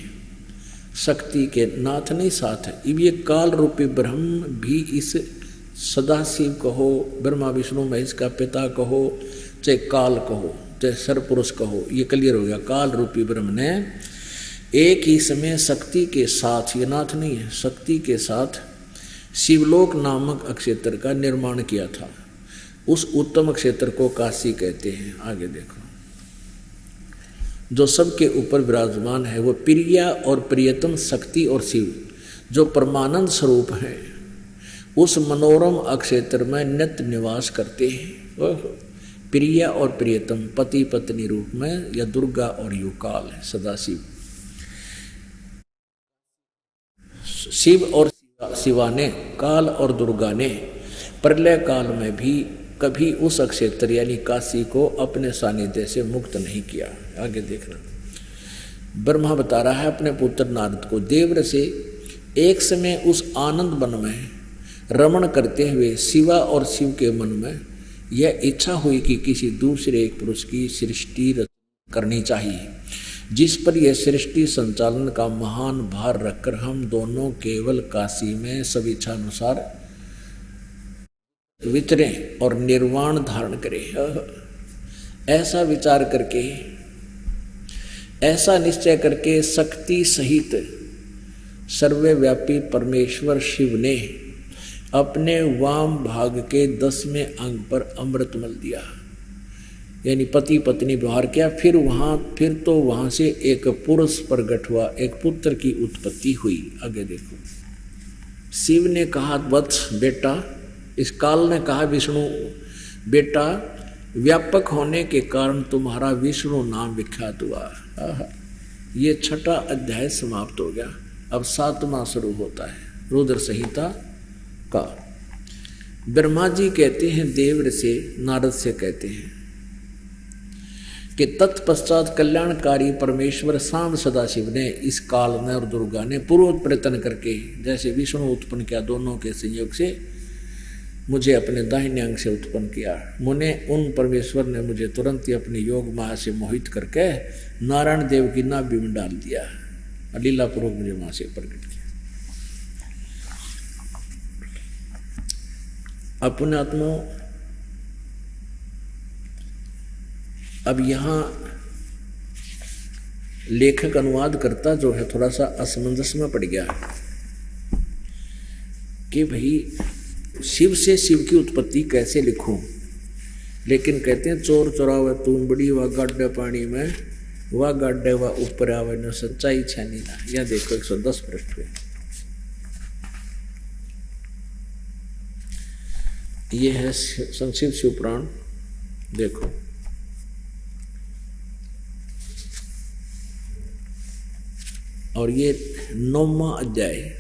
शक्ति के नाथ नहीं साथ है। अब ये काल रूपी ब्रह्म भी इस सदाशिव कहो, ब्रह्मा विष्णु महेश का पिता कहो, चाहे काल कहो, चाहे सरपुरुष कहो, ये क्लियर हो गया। काल रूपी ब्रह्म ने एक ही समय शक्ति के साथ, ये नाथ नहीं है, शक्ति के साथ शिवलोक नामक अक्षेत्र का निर्माण किया था। उस उत्तम क्षेत्र को काशी कहते हैं। आगे देखो, जो सबके ऊपर विराजमान है वो प्रिया और प्रियतम शक्ति और शिव जो परमानंद स्वरूप है उस मनोरम अक्षेत्र में नित्य निवास करते हैं। प्रिया और प्रियतम पति पत्नी रूप में, या दुर्गा और युकाल है सदाशिव। शिव और शिवा ने, काल और दुर्गा ने प्रलय काल में भी कभी उस अक्षेत्र यानी काशी को अपने सानिध्य से मुक्त नहीं किया। आगे देखना, ब्रह्मा बता रहा है अपने पुत्र नारद को, देवर से एक समय उस आनंद वन में रमण करते हुए शिवा और शिव के मन में यह इच्छा हुई कि किसी दूसरे एक पुरुष की सृष्टि करनी चाहिए, जिस पर यह सृष्टि संचालन का महान भार रखकर हम दोनों केवल काशी में सब इच्छा अनुसार विचरें और निर्वाण धारण करें। ऐसा विचार करके, ऐसा निश्चय करके शक्ति सहित सर्वव्यापी परमेश्वर शिव ने अपने वाम भाग के 10वें अंग पर अमृत मल दिया, यानी पति पत्नी व्यवहार किया। फिर तो वहां से एक पुरुष प्रगट हुआ, एक पुत्र की उत्पत्ति हुई। आगे देखो, शिव ने कहा वत्स बेटा, इस काल ने कहा विष्णु बेटा, व्यापक होने के कारण तुम्हारा विष्णु नाम विख्यात हुआ। ये 6ठा अध्याय समाप्त हो गया। अब 7वां शुरू होता है, रुद्र संहिता का। ब्रह्मा जी कहते हैं देवर से, नारद से कहते हैं कि तत्पश्चात कल्याणकारी परमेश्वर सांब सदाशिव ने, इस काल ने और दुर्गा ने पूर्व प्रयत्न करके, जैसे विष्णु उत्पन्न किया दोनों के संयोग से, मुझे अपने दाहिने अंग से उत्पन्न किया। मुने उन परमेश्वर ने मुझे तुरंत ही अपनी योग माया से मोहित करके नारायण देव की नाभि में डाल दिया, लीलापूर्वक मुझे वहां से प्रकट किया। अपने आत्मा अब यहाँ लेखक अनुवाद करता जो है थोड़ा सा असमंजस में पड़ गया कि भाई शिव से शिव की उत्पत्ति कैसे लिखूं, लेकिन कहते हैं चोर चोरावे तुम बड़ी व गाड्डे पानी में वह गाड्डे व ऊपर आवे न सच्चाई छानी ना। यह देखो 110 पृष्ठ पे ये है संक्षिप्त शिव पुराण। देखो और ये 9वां अध्याय।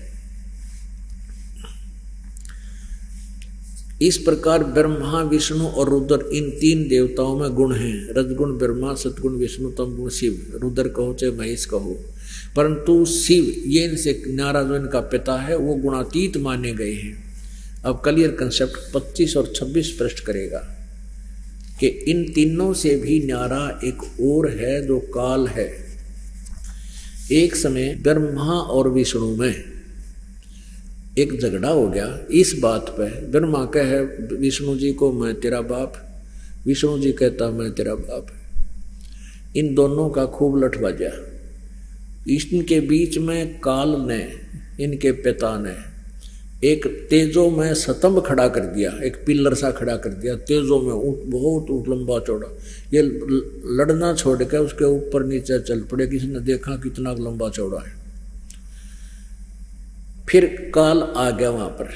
इस प्रकार ब्रह्मा विष्णु और रुद्र इन 3 देवताओं में गुण हैं, रजगुण ब्रह्मा, सतगुण विष्णु, तमगुण शिव। रुद्र कहो चाहे महेश कहो, परंतु शिव ये इनसे न्यारा जो इनका पिता है वो गुणातीत माने गए हैं। अब क्लियर कंसेप्ट 25 और 26 पृष्ठ करेगा कि इन तीनों से भी न्यारा एक और है जो काल है। एक समय ब्रह्मा और विष्णु में एक झगड़ा हो गया इस बात पे। ब्रह्मा कहे विष्णु जी को मैं तेरा बाप, विष्णु जी कहता मैं तेरा बाप। इन दोनों का खूब लठ बजा। इनके बीच में काल ने, इनके पिता ने एक तेजो में स्तंभ खड़ा कर दिया, एक पिलर सा खड़ा कर दिया तेजो में, बहुत लंबा चौड़ा। ये लड़ना छोड़ के उसके ऊपर नीचे चल पड़े, किसी ने देखा कितना लंबा चौड़ा है। फिर काल आ गया वहां पर,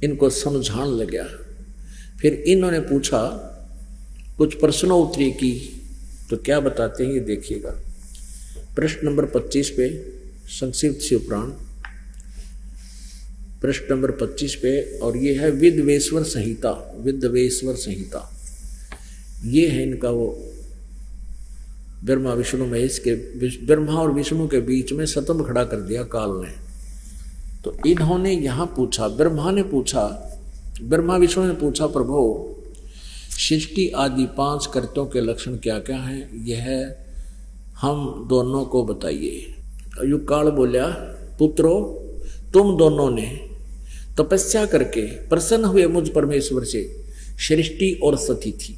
इनको समझाने लग गया। फिर इन्होंने पूछा, कुछ प्रश्नोत्तरी की, तो क्या बताते हैं ये देखिएगा। प्रश्न नंबर 25 पे संक्षिप्त शिव पुराण, प्रश्न नंबर 25 पे, और ये है विद्वेश्वर संहिता। विद्वेश्वर संहिता ये है इनका वो ब्रह्मा विष्णु महेश के, ब्रह्मा और विष्णु के बीच में स्तंभ खड़ा कर दिया काल ने। तो इन्होंने यहां पूछा, ब्रह्मा विष्णु ने पूछा, प्रभु सृष्टि आदि 5 कृत्यों के लक्षण क्या क्या हैं, यह हम दोनों को बताइए। युग काल बोला, पुत्रो तुम दोनों ने तपस्या करके प्रसन्न हुए मुझ परमेश्वर से सृष्टि और सतिथि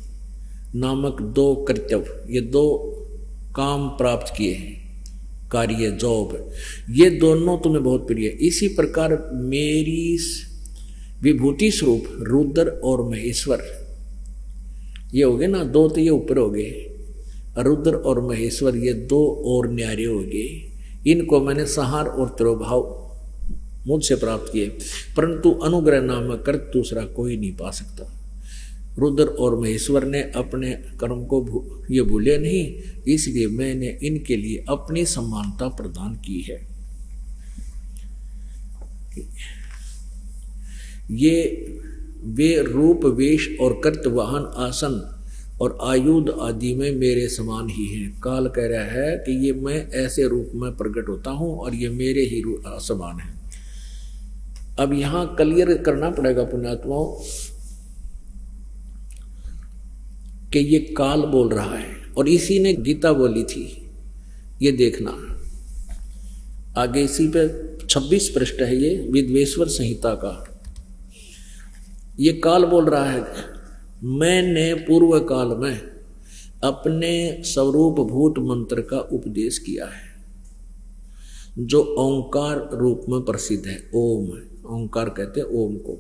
नामक 2 कर्तव्य, ये 2 काम प्राप्त किए हैं, कार्य जॉब, ये दोनों तुम्हें बहुत प्रिय। इसी प्रकार मेरी विभूति स्वरूप रुद्र और महेश्वर, ये हो गए ना 2, तो ये ऊपर हो गए, रुद्र और महेश्वर ये 2 और न्यारे हो गए। इनको मैंने संहार और तिरोभाव मुझसे प्राप्त किए, परंतु अनुग्रह नामक कर्त दूसरा कोई नहीं पा सकता। रुद्र और महेश्वर ने अपने कर्म को ये भूले नहीं, इसलिए मैंने इनके लिए अपनी समानता प्रदान की है। ये वे रूप वेश और कर्त वाहन आसन और आयुध आदि में मेरे समान ही हैं। काल कह रहा है कि ये मैं ऐसे रूप में प्रकट होता हूं और ये मेरे ही समान है। अब यहां क्लियर करना पड़ेगा पुण्यात्माओं कि ये काल बोल रहा है और इसी ने गीता बोली थी। ये देखना आगे इसी पे 26 पृष्ठ है, ये विद्वेश्वर संहिता का। ये काल बोल रहा है, मैंने पूर्व काल में अपने स्वरूप भूत मंत्र का उपदेश किया है जो ओंकार रूप में प्रसिद्ध है। ओम, ओंकार कहते हैं ओम को,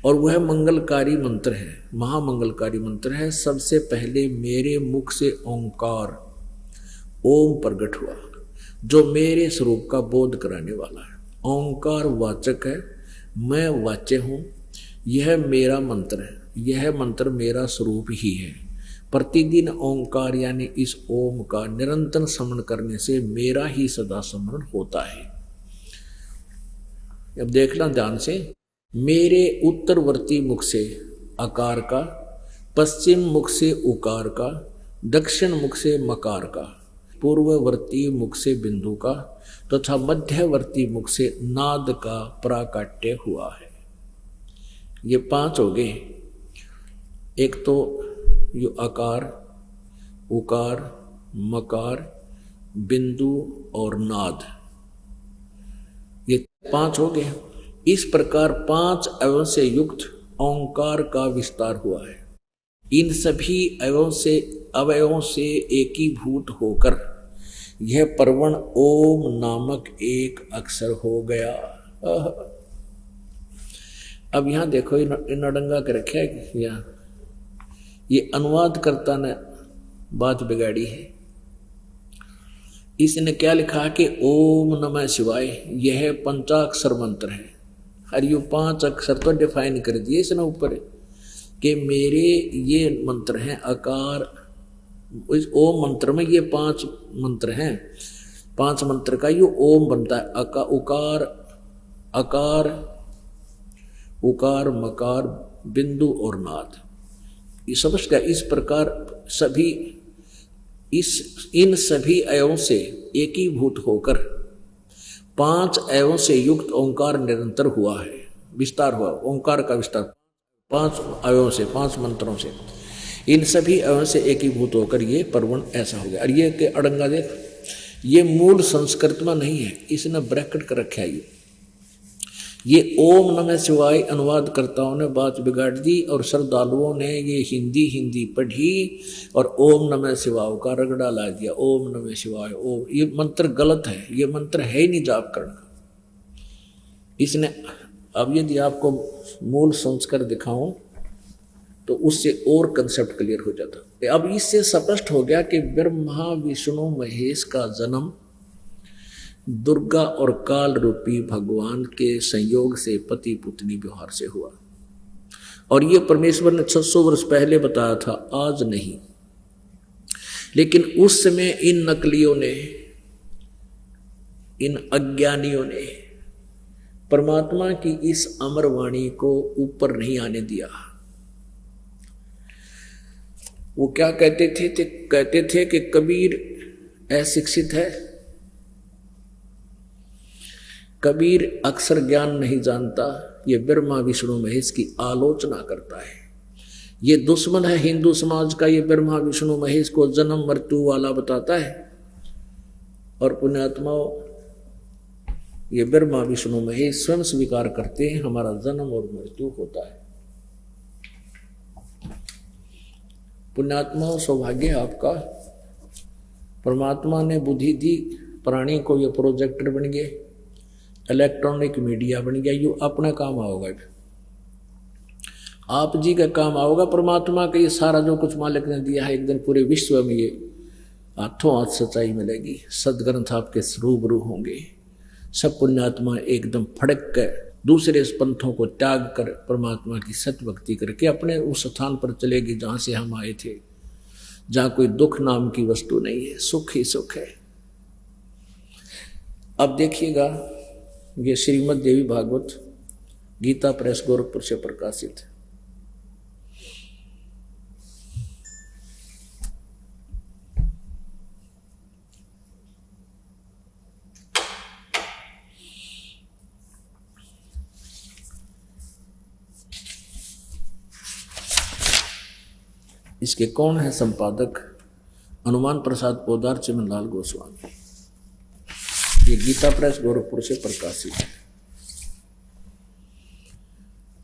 और वह मंगलकारी मंत्र है, महामंगलकारी मंत्र है। सबसे पहले मेरे मुख से ओंकार ओम प्रकट हुआ जो मेरे स्वरूप का बोध कराने वाला है। ओंकार वाचक है, मैं वाच्य हूँ, यह मेरा मंत्र है, यह मंत्र मेरा स्वरूप ही है। प्रतिदिन ओंकार यानी इस ओम का निरंतर स्मरण करने से मेरा ही सदा स्मरण होता है। अब देखना ध्यान से, मेरे उत्तरवर्ती मुख से आकार का, पश्चिम मुख से उकार का, दक्षिण मुख से मकार का, पूर्ववर्ती मुख से बिंदु का तथा मध्यवर्ती मुख से नाद का प्राकट्य हुआ है। ये 5 हो गए। एक तो ये आकार, उकार, मकार, बिंदु और नाद, ये 5 हो गए। इस प्रकार 5 अवयवों से युक्त ओंकार का विस्तार हुआ है। इन सभी अवयवों से एकीभूत होकर यह परवण ओम नामक एक अक्षर हो गया। अब यहां देखो, इन अडंगा के रखे है यहाँ, ये अनुवादकर्ता ने बात बिगाड़ी है। इसने क्या लिखा कि ओम नमः शिवाय यह पंचाक्षर मंत्र है। और ये 5 अक्षर तो डिफाइन कर दिए इसने ऊपर कि मेरे ये मंत्र हैं आकार। इस ओम मंत्र में ये 5 मंत्र हैं, 5 मंत्र का ये ओम बनता है। उकार, आकार, उकार, मकार, बिंदु और नाद, ये समझ गया। इस प्रकार इन सभी अवयवों से एकीभूत होकर 5 अवयवों से युक्त ओंकार निरंतर हुआ है, विस्तार हुआ। ओंकार का विस्तार 5 अवयवों से, 5 मंत्रों से, इन सभी अवयवों से एकीभूत होकर ये परवण ऐसा हो गया। और ये के अड़ंगा देख, ये मूल संस्कृत में नहीं है, इसने ब्रैकेट कर रखा है। ये ओम नमः शिवाय अनुवादकर्ताओं ने बात बिगाड़ दी और श्रद्धालुओं ने ये हिंदी पढ़ी और ओम नमः शिवाय का रगड़ा ला दिया। ओम नमः शिवाय, ओम, ये मंत्र गलत है, ये मंत्र है ही नहीं जाप करना। इसने अब यदि आपको मूल संस्कार दिखाऊं तो उससे और कंसेप्ट क्लियर हो जाता। अब इससे स्पष्ट हो गया कि ब्रह्मा विष्णु महेश का जन्म दुर्गा और काल रूपी भगवान के संयोग से पति पुत्री व्यवहार से हुआ। और ये परमेश्वर ने 600 वर्ष पहले बताया था, आज नहीं। लेकिन उस समय इन नकलियों ने, इन अज्ञानियों ने परमात्मा की इस अमर वाणी को ऊपर नहीं आने दिया। वो क्या कहते थे कि कबीर अशिक्षित है। कबीर अक्सर ज्ञान नहीं जानता, ये ब्रह्मा विष्णु महेश की आलोचना करता है। ये दुश्मन है हिंदू समाज का, ये ब्रह्मा विष्णु महेश को जन्म मृत्यु वाला बताता है। और पुण्यात्माओं, ये ब्रह्मा विष्णु महेश स्वयं स्वीकार करते हैं हमारा जन्म और मृत्यु होता है। पुण्यात्माओं, सौभाग्य आपका, परमात्मा ने बुद्धि दी, प्राणी को ये प्रोजेक्टर बन गए, इलेक्ट्रॉनिक मीडिया बन गया, ये अपना काम आओगा, आप जी का काम आओगा। परमात्मा का ये सारा जो कुछ मालिक ने दिया है, एक दिन पूरे विश्व में ये हाथों हाथ सच्चाई मिलेगी, सदग्रंथ आपके रूबरू होंगे। सब पुण्यात्मा एकदम फड़क कर दूसरे पंथों को त्याग कर परमात्मा की सत्य भक्ति करके अपने उस स्थान पर चलेगी जहां से हम आए थे, जहां कोई दुख नाम की वस्तु नहीं है, सुख ही सुख है। अब देखिएगा, ये श्रीमद् देवी भागवत गीता प्रेस गोरखपुर से प्रकाशित है। इसके कौन है संपादक? हनुमान प्रसाद पोदार, चिमनलाल गोस्वामी। ये गीता प्रेस गोरखपुर से प्रकाशित है।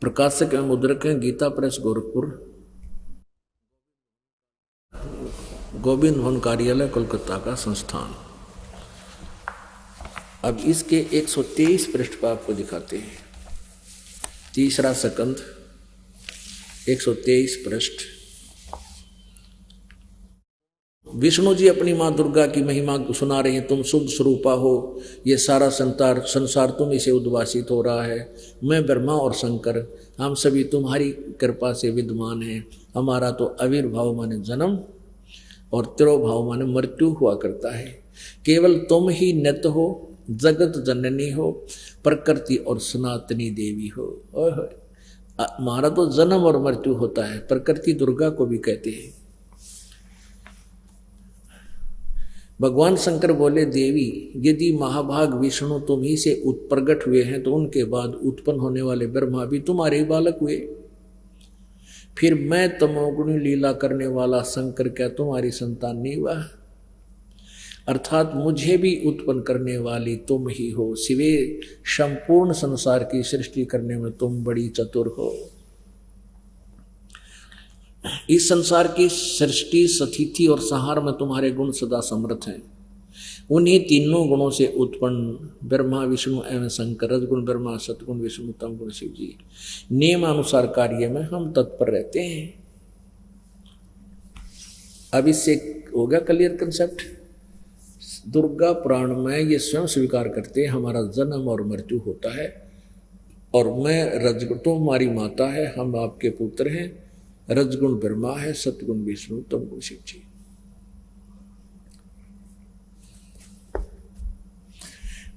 प्रकाशक एवं मुद्रक हैं गीता प्रेस गोरखपुर, गोविंद भवन कार्यालय कोलकाता का संस्थान। अब इसके 123 पृष्ठ पर आपको दिखाते हैं। तीसरा सकंद 123 पृष्ठ। विष्णु जी अपनी माँ दुर्गा की महिमा सुना रहे हैं। तुम शुद्ध स्वरूपा हो, ये सारा संसार तुम इसे उद्वासित हो रहा है। मैं ब्रह्मा और शंकर, हम सभी तुम्हारी कृपा से विद्यमान हैं। हमारा तो आविर्भाव माने जन्म और तिरोभाव माने मृत्यु हुआ करता है। केवल तुम ही नित्य हो, जगत जननी हो, प्रकृति और सनातनी देवी हो। हमारा तो जन्म और मृत्यु होता है। प्रकृति दुर्गा को भी कहते हैं। भगवान शंकर बोले, देवी यदि महाभाग विष्णु तुम ही से प्रकट हुए हैं तो उनके बाद उत्पन्न होने वाले ब्रह्मा भी तुम्हारे ही बालक हुए। फिर मैं तमोगुणी लीला करने वाला शंकर क्या तुम्हारी संतान नहीं हुआ? अर्थात मुझे भी उत्पन्न करने वाली तुम ही हो। सिवे संपूर्ण संसार की सृष्टि करने में तुम बड़ी चतुर हो। इस संसार की सृष्टि, स्थिति और संहार में तुम्हारे गुण सदा समर्थ हैं। उन्हीं तीनों गुणों से उत्पन्न ब्रह्मा विष्णु एवं शंकर, रजगुण ब्रह्मा, सतगुण विष्णु, तमगुण शिव जी, नियमानुसार कार्य में हम तत्पर रहते हैं। अब इससे हो गया क्लियर कंसेप्ट। दुर्गा पुराण में ये स्वयं स्वीकार करते हैं हमारा जन्म और मृत्यु होता है, और मैं रजगुण, तो हमारी माता है, हम आपके पुत्र हैं। रजगुण ब्रह्मा है, सतगुण विष्णु, तमगुण शिव जी।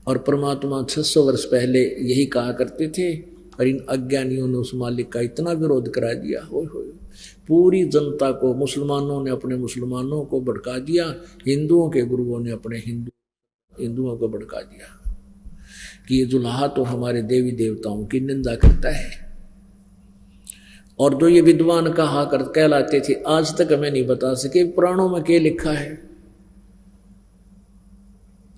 और परमात्मा 600 वर्ष पहले यही कहा करते थे, और इन अज्ञानियों ने उस मालिक का इतना विरोध करा दिया। हो पूरी जनता को, मुसलमानों ने अपने मुसलमानों को भड़का दिया, हिंदुओं के गुरुओं ने अपने हिंदुओं को भड़का दिया कि ये जुल्हा तो हमारे देवी देवताओं की निंदा करता है। और जो ये विद्वान कहा कर कहलाते थे, आज तक हमें नहीं बता सके पुराणों में क्या लिखा है,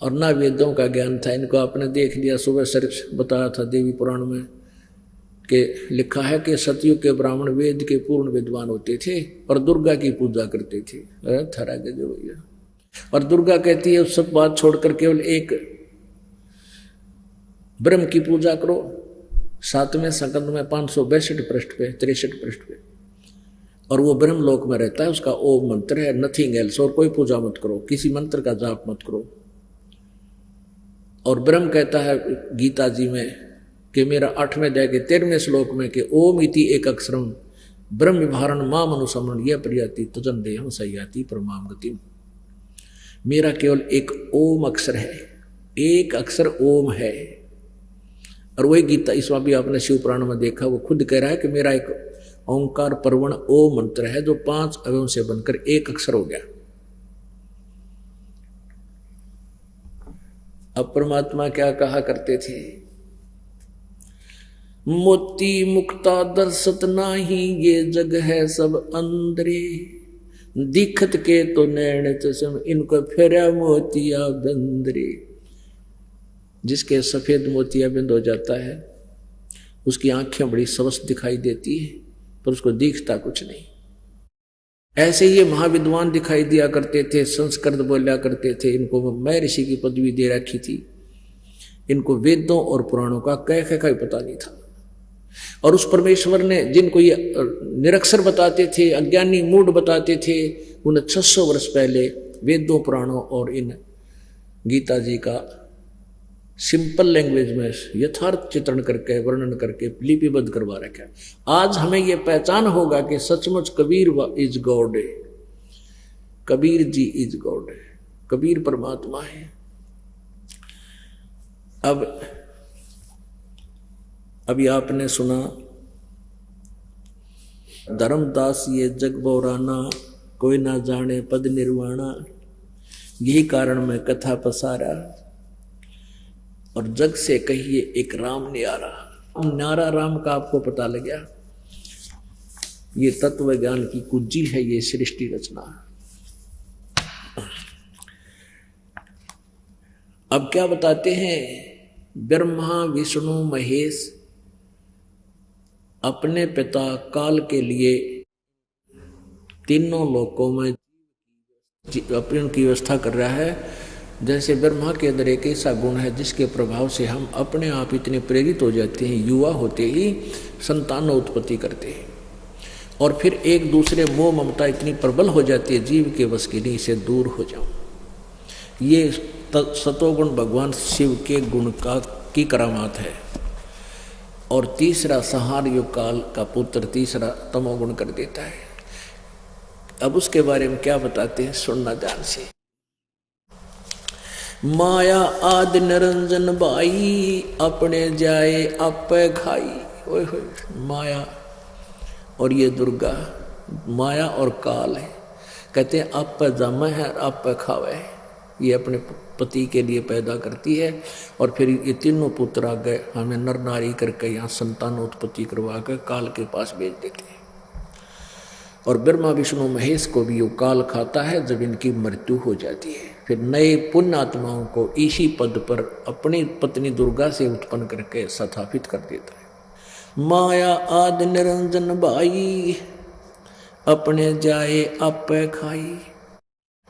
और ना वेदों का ज्ञान था इनको। आपने देख लिया, सुबह सर्च बताया था देवी पुराण में कि लिखा है कि सतयुग के ब्राह्मण वेद के पूर्ण विद्वान होते थे और दुर्गा की पूजा करते थे। थरा के जो भैया, और दुर्गा कहती है सब बात छोड़कर केवल एक ब्रह्म की पूजा करो। 7वें सकंद में 562 पृष्ठ पे, 63 पृष्ठ पे, और वो ब्रह्म लोक में रहता है। उसका ओम मंत्र है, नथिंग एल्स। और कोई पूजा मत करो, किसी मंत्र का जाप मत करो। और ब्रह्म कहता है गीता जी में कि मेरा 8वें अध्याय के 13वें श्लोक में कि ओम इति एक अक्षरम ब्रह्म विभारण माम अनुसमरण यह प्रियति तजन देहम सयाति परमाम गतिम। मेरा केवल एक ओम अक्षर है, एक अक्षर ओम है। और वही गीता, इसमें भी आपने शिव पुराण में देखा, वो खुद कह रहा है कि मेरा एक ओंकार परवण ओम मंत्र है जो 5 अवयवों से बनकर एक अक्षर हो गया। अब परमात्मा क्या कहा करते थे, मोती मुक्ता दर्शत नाही, ये जग है सब अंदरे, दिखत के तो नैन चश्म, इनको फेरा मोतिया बंदरे। जिसके सफेद मोतिया बिंद हो जाता है उसकी आंखें बड़ी स्वस्थ दिखाई देती है, पर उसको दिखता कुछ नहीं। ऐसे ये महाविद्वान दिखाई दिया करते थे, संस्कृत बोला करते थे, इनको महर्षि की पदवी दे रखी थी, इनको वेदों और पुराणों का कह का ही पता नहीं था। और उस परमेश्वर ने जिनको ये निरक्षर बताते थे, अज्ञानी मूढ़ बताते थे, उन्हें 600 वर्ष पहले वेदों पुराणों और इन गीता जी का सिंपल लैंग्वेज में यथार्थ चित्रण करके वर्णन करके लिपिबद्ध करवा रखा। आज हमें यह पहचान होगा कि सचमुच कबीर इज गॉड है, कबीर जी इज गॉड है, कबीर परमात्मा है। अब अभी आपने सुना, धर्मदास ये जग बोराना, कोई ना जाने पद निर्वाणा, यही कारण मैं कथा पसारा, और जग से कहिए एक राम न्यारा। न्यारा राम का आपको पता लग गया, ये तत्व ज्ञान की कुंजी है, ये सृष्टि रचना। अब क्या बताते हैं, ब्रह्मा विष्णु महेश अपने पिता काल के लिए तीनों लोकों में अपनी उनकी व्यवस्था कर रहा है। जैसे ब्रह्मा के अंदर एक ऐसा गुण है जिसके प्रभाव से हम अपने आप इतने प्रेरित हो जाते हैं, युवा होते ही संतानों उत्पत्ति करते हैं, और फिर एक दूसरे मोह ममता इतनी प्रबल हो जाती है जीव के बस की नहीं, इसे दूर हो जाओ। ये सतोगुण भगवान शिव के गुण की करामात है। और तीसरा संहार युग काल का पुत्र तीसरा तमोगुण कर देता है। अब उसके बारे में क्या बताते हैं, सुनना ध्यान से। माया आदि निरंजन बाई, अपने जाए आप खाई। ओए होए, माया और ये दुर्गा, माया और काल है, कहते हैं आप पे जमा है आप पे खावे। ये अपने पति के लिए पैदा करती है, और फिर ये तीनों पुत्र आ गए हमें नर नारी करके यहाँ संतान उत्पत्ति करवा कर काल के पास भेज देते हैं। और ब्रह्मा विष्णु महेश को भी वो काल खाता है जब इनकी मृत्यु हो जाती है। फिर नए पुण्य आत्माओं को इसी पद पर अपनी पत्नी दुर्गा से उत्पन्न करके स्थापित कर देता है। माया आदि निरंजन बाई, अपने जाए आप खाई।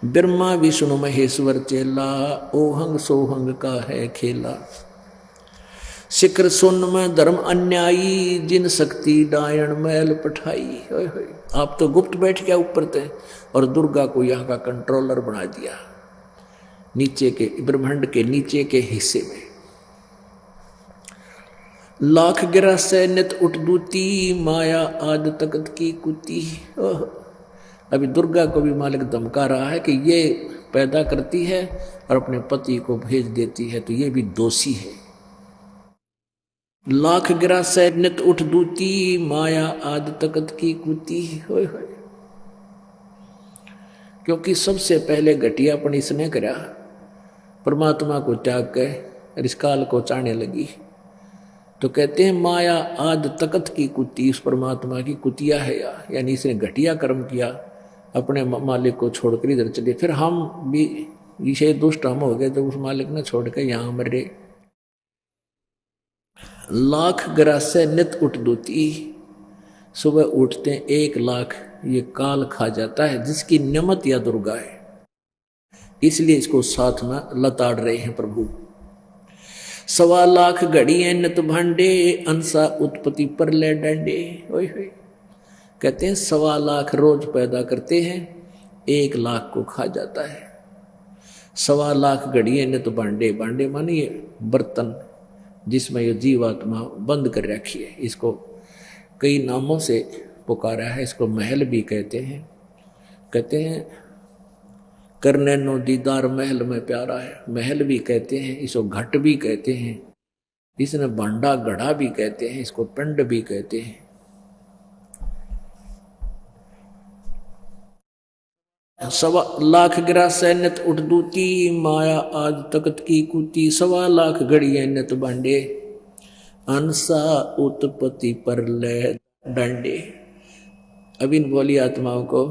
ब्रह्मा विष्णु महेश्वर चेला, ओहंग सोहंग का है खेला। शिखर सुन में धर्म अन्यायी, जिन शक्ति डायण मैल पठाई। आप तो गुप्त बैठ गया ऊपर थे, और दुर्गा को यहाँ का कंट्रोलर बना दिया, नीचे के ब्रह्मांड के नीचे के हिस्से में। लाख गिरा से नित उठ दूती, माया आदि तकत की कुती। अभी दुर्गा को भी मालिक धमका रहा है कि ये पैदा करती है और अपने पति को भेज देती है, तो ये भी दोषी है। लाख गिरा से नित उठ दूती, माया आदि तकत की कुती। होय होय, क्योंकि सबसे पहले घटियापन इसने करा, परमात्मा को त्याग कर इस काल को चाहने लगी। तो कहते हैं माया आदि तकत की कुती, उस परमात्मा की कुतिया है, यानी इसने घटिया कर्म किया, अपने मालिक को छोड़कर इधर चले। फिर हम भी इसे दुष्ट हम हो गए जब उस मालिक ने छोड़ के यहाँ मरे। लाख ग्रासे नित उठ दूती, सुबह उठते 1 लाख ये काल खा जाता है, जिसकी नियमत या दुर्गा है, इसलिए इसको साथ में लताड़ रहे हैं प्रभु। 1.25 लाख घड़िए नित भांडे, अंसा उत्पत्ति पर ले डंडे। ओए होए, कहते हैं 1.25 लाख रोज पैदा करते हैं, 1 लाख को खा जाता है। 1.25 लाख घड़िए नित भांडे, भांडे मानिए बर्तन जिसमें ये जीवात्मा बंद कर रखी है। इसको कई नामों से पुकारा है, इसको महल भी कहते हैं। कहते हैं करने नो दीदार महल में प्यारा है, महल भी कहते हैं, इसको घट भी कहते हैं, इसने भांडा गढ़ा भी कहते हैं, इसको पिंड भी कहते हैं। सवा लाख गिरा सैन्यत उठ दूती, माया आज तकत की कूती, सवा लाख घड़िए नत बांडे, अंसा उत्पत्ति पर ले डांडे। अब इन भोली आत्माओं को,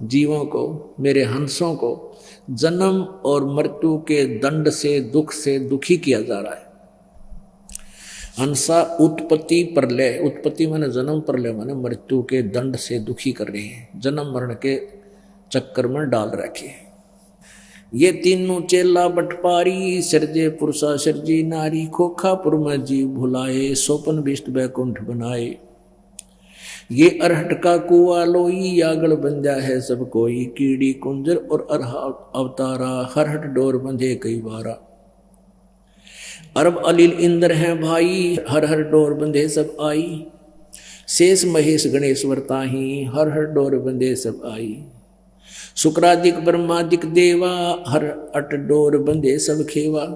जीवों को, मेरे हंसों को जन्म और मृत्यु के दंड से, दुख से दुखी किया जा रहा है। हंसा उत्पत्ति प्रलय, उत्पत्ति माने जन्म, प्रलय माने मृत्यु के दंड से दुखी कर रहे हैं, जन्म मरण के चक्कर में डाल रखे। ये तीनों चेला बटपारी, सिरजे पुरुषा सिरजी नारी, खोखापुर में जीव भुलाए, सोपन विष्ट बैकुंठ बनाए। ये अरहट का कुआ लोई, यागल बंजा है सब कोई, कीड़ी कुंजर और अरहा अवतारा, हरहट डोर बंधे कई बारा। अरब अलील इंद्र हैं भाई, हर हर डोर बंधे सब आई, शेष महेश गणेश्वर ताही, हर हर डोर बंधे सब आई। शुक्रादिक ब्रह्मादिक देवा, हर अट डोर बंधे सब खेवा।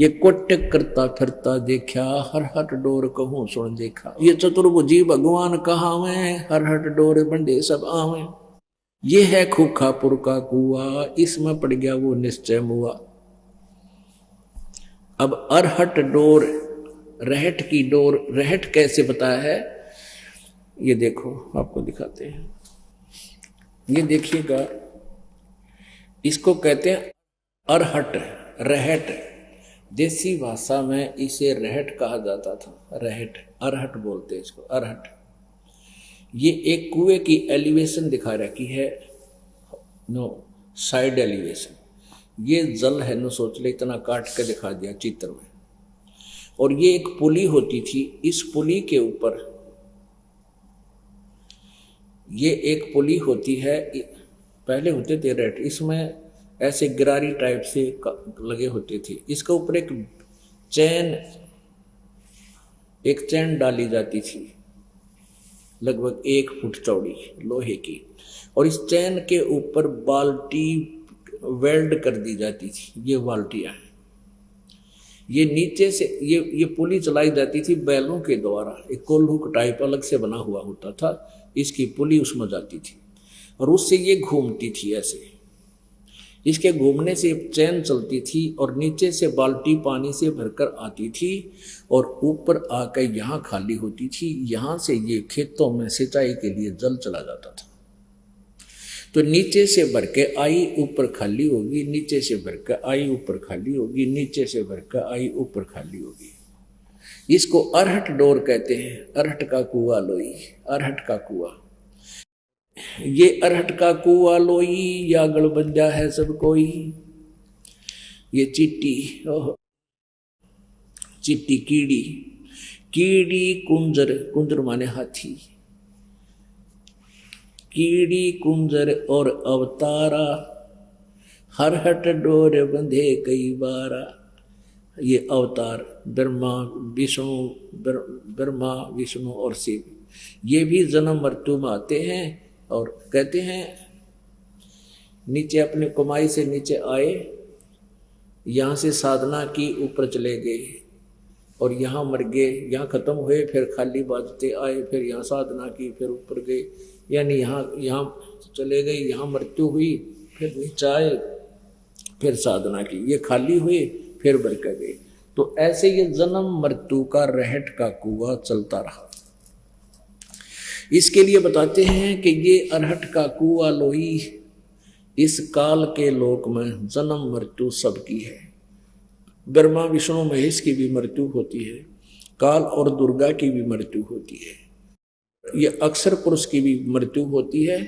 ये कोटक करता फिरता देखा, हर हट डोर कहूँ सुन देखा। ये चतुर्भुजी भगवान कहावे, हर हट डोर बंधे सब आवे। ये है खोखापुर का कुआ, इसमें पड़ गया वो निश्चय मुआ। अब अरहट डोर, रहट की डोर, रहट कैसे बताया है ये देखो, आपको दिखाते हैं। ये देखिएगा, इसको कहते हैं अरहट, रहट। देसी भाषा में इसे रहट कहा जाता था, रहट, अरहट बोलते हैं इसको, अरहट। ये एक कुएं की एलिवेशन दिखा रखी है, नो साइड एलिवेशन। ये जल है, नो सोच ले, इतना काट के दिखा दिया चित्र में। और ये एक पुली होती थी, इस पुली के ऊपर, ये एक पुली होती है, पहले होते थे रेट, इसमें ऐसे गिरारी टाइप से लगे होते थे। इसके ऊपर एक चैन डाली जाती थी, लगभग 1 फुट चौड़ी लोहे की, और इस चैन के ऊपर बाल्टी वेल्ड कर दी जाती थी। ये बाल्टियां हैं, ये नीचे से ये पुली चलाई जाती थी बैलों के द्वारा। एक कोल्हुक टाइप अलग से बना हुआ होता था, इसकी पुली उसमें जाती थी और उससे ये घूमती थी ऐसे। इसके घूमने से चैन चलती थी और नीचे से बाल्टी पानी से भरकर आती थी और ऊपर आकर यहाँ खाली होती थी। यहाँ से ये खेतों में सिंचाई के लिए जल चला जाता था। तो नीचे से भर के आई, ऊपर खाली होगी, नीचे से भर के आई, ऊपर खाली होगी, नीचे से भर के आई, ऊपर खाली होगी। इसको अरहट डोर कहते हैं। अरहट का कुआ लोई, अरहट का कुआ। ये अरहट का कुआ लोई, यागल बंजा है सब कोई। ये चीटी, चीटी कीड़ी, कीड़ी कुंजर, कुंजर माने हाथी, कीड़ी कुंजर और अवतारा, हरहट डोर बंधे कई बारा। ये अवतार ब्रह्मा विष्णु और शिव, ये भी जन्म मृत्यु में आते हैं और कहते हैं नीचे अपनी कमाई से नीचे आए, यहाँ से साधना की, ऊपर चले गए और यहाँ मर गए, यहाँ खत्म हुए, फिर खाली बाजते आए, फिर यहाँ साधना की, फिर ऊपर गए, यानी यहाँ चले गए, यहाँ मृत्यु हुई, फिर नीचे आए, फिर साधना की, ये खाली हुए, फिर भर कर गए। तो ऐसे ये जन्म मृत्यु का रहट का कुआं चलता रहा। इसके लिए बताते हैं कि ये अरहट का कुआं लोई, इस काल के लोक में जन्म मृत्यु सबकी है। ब्रह्मा विष्णु महेश की भी मृत्यु होती है, काल और दुर्गा की भी मृत्यु होती है, ये अक्षर पुरुष की भी मृत्यु होती है।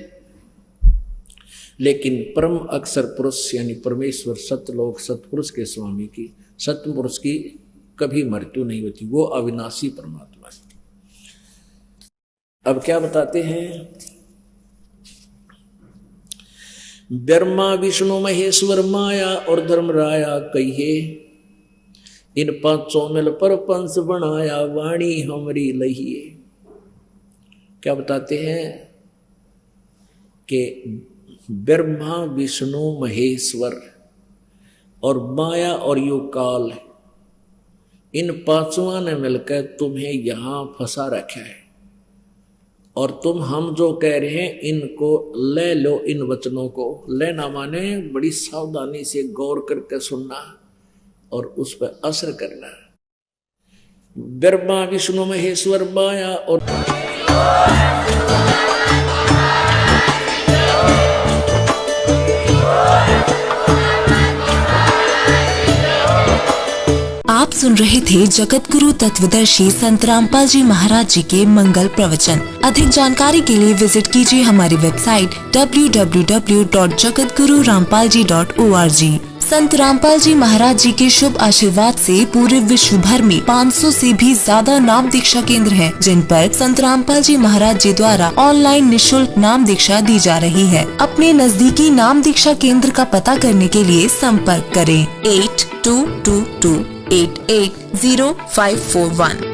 लेकिन परम अक्षर पुरुष यानी परमेश्वर सतलोक सतपुरुष के स्वामी की, सतपुरुष की कभी मृत्यु नहीं होती, वो अविनाशी परमात्मा है। अब क्या बताते हैं, ब्रह्मा विष्णु महेश्वर माया और धर्मराया कहिए, इन पांचों मिल पर पंच बनाया, वाणी हमरी लहिए। क्या बताते हैं कि ब्रह्मा विष्णु महेश्वर और माया और यो काल, इन पांचों ने मिलकर तुम्हें यहां फंसा रखा है। और तुम हम जो कह रहे हैं इनको ले लो, इन वचनों को लेना माने बड़ी सावधानी से गौर करके सुनना और उस पर असर करना। ब्रह्मा विष्णु महेश्वर माया और आप सुन रहे थे जगत गुरु तत्वदर्शी संत रामपाल जी महाराज जी के मंगल प्रवचन। अधिक जानकारी के लिए विजिट कीजिए हमारी वेबसाइट www.jagatgururampalji.org। संत रामपाल जी महाराज जी के शुभ आशीर्वाद से पूरे विश्व भर में 500 से भी ज्यादा नाम दीक्षा केंद्र हैं, जिन पर संत रामपाल जी महाराज जी द्वारा ऑनलाइन निशुल्क नाम दीक्षा दी जा रही है। अपने नजदीकी नाम दीक्षा केंद्र का पता करने के लिए संपर्क करें 8222880541।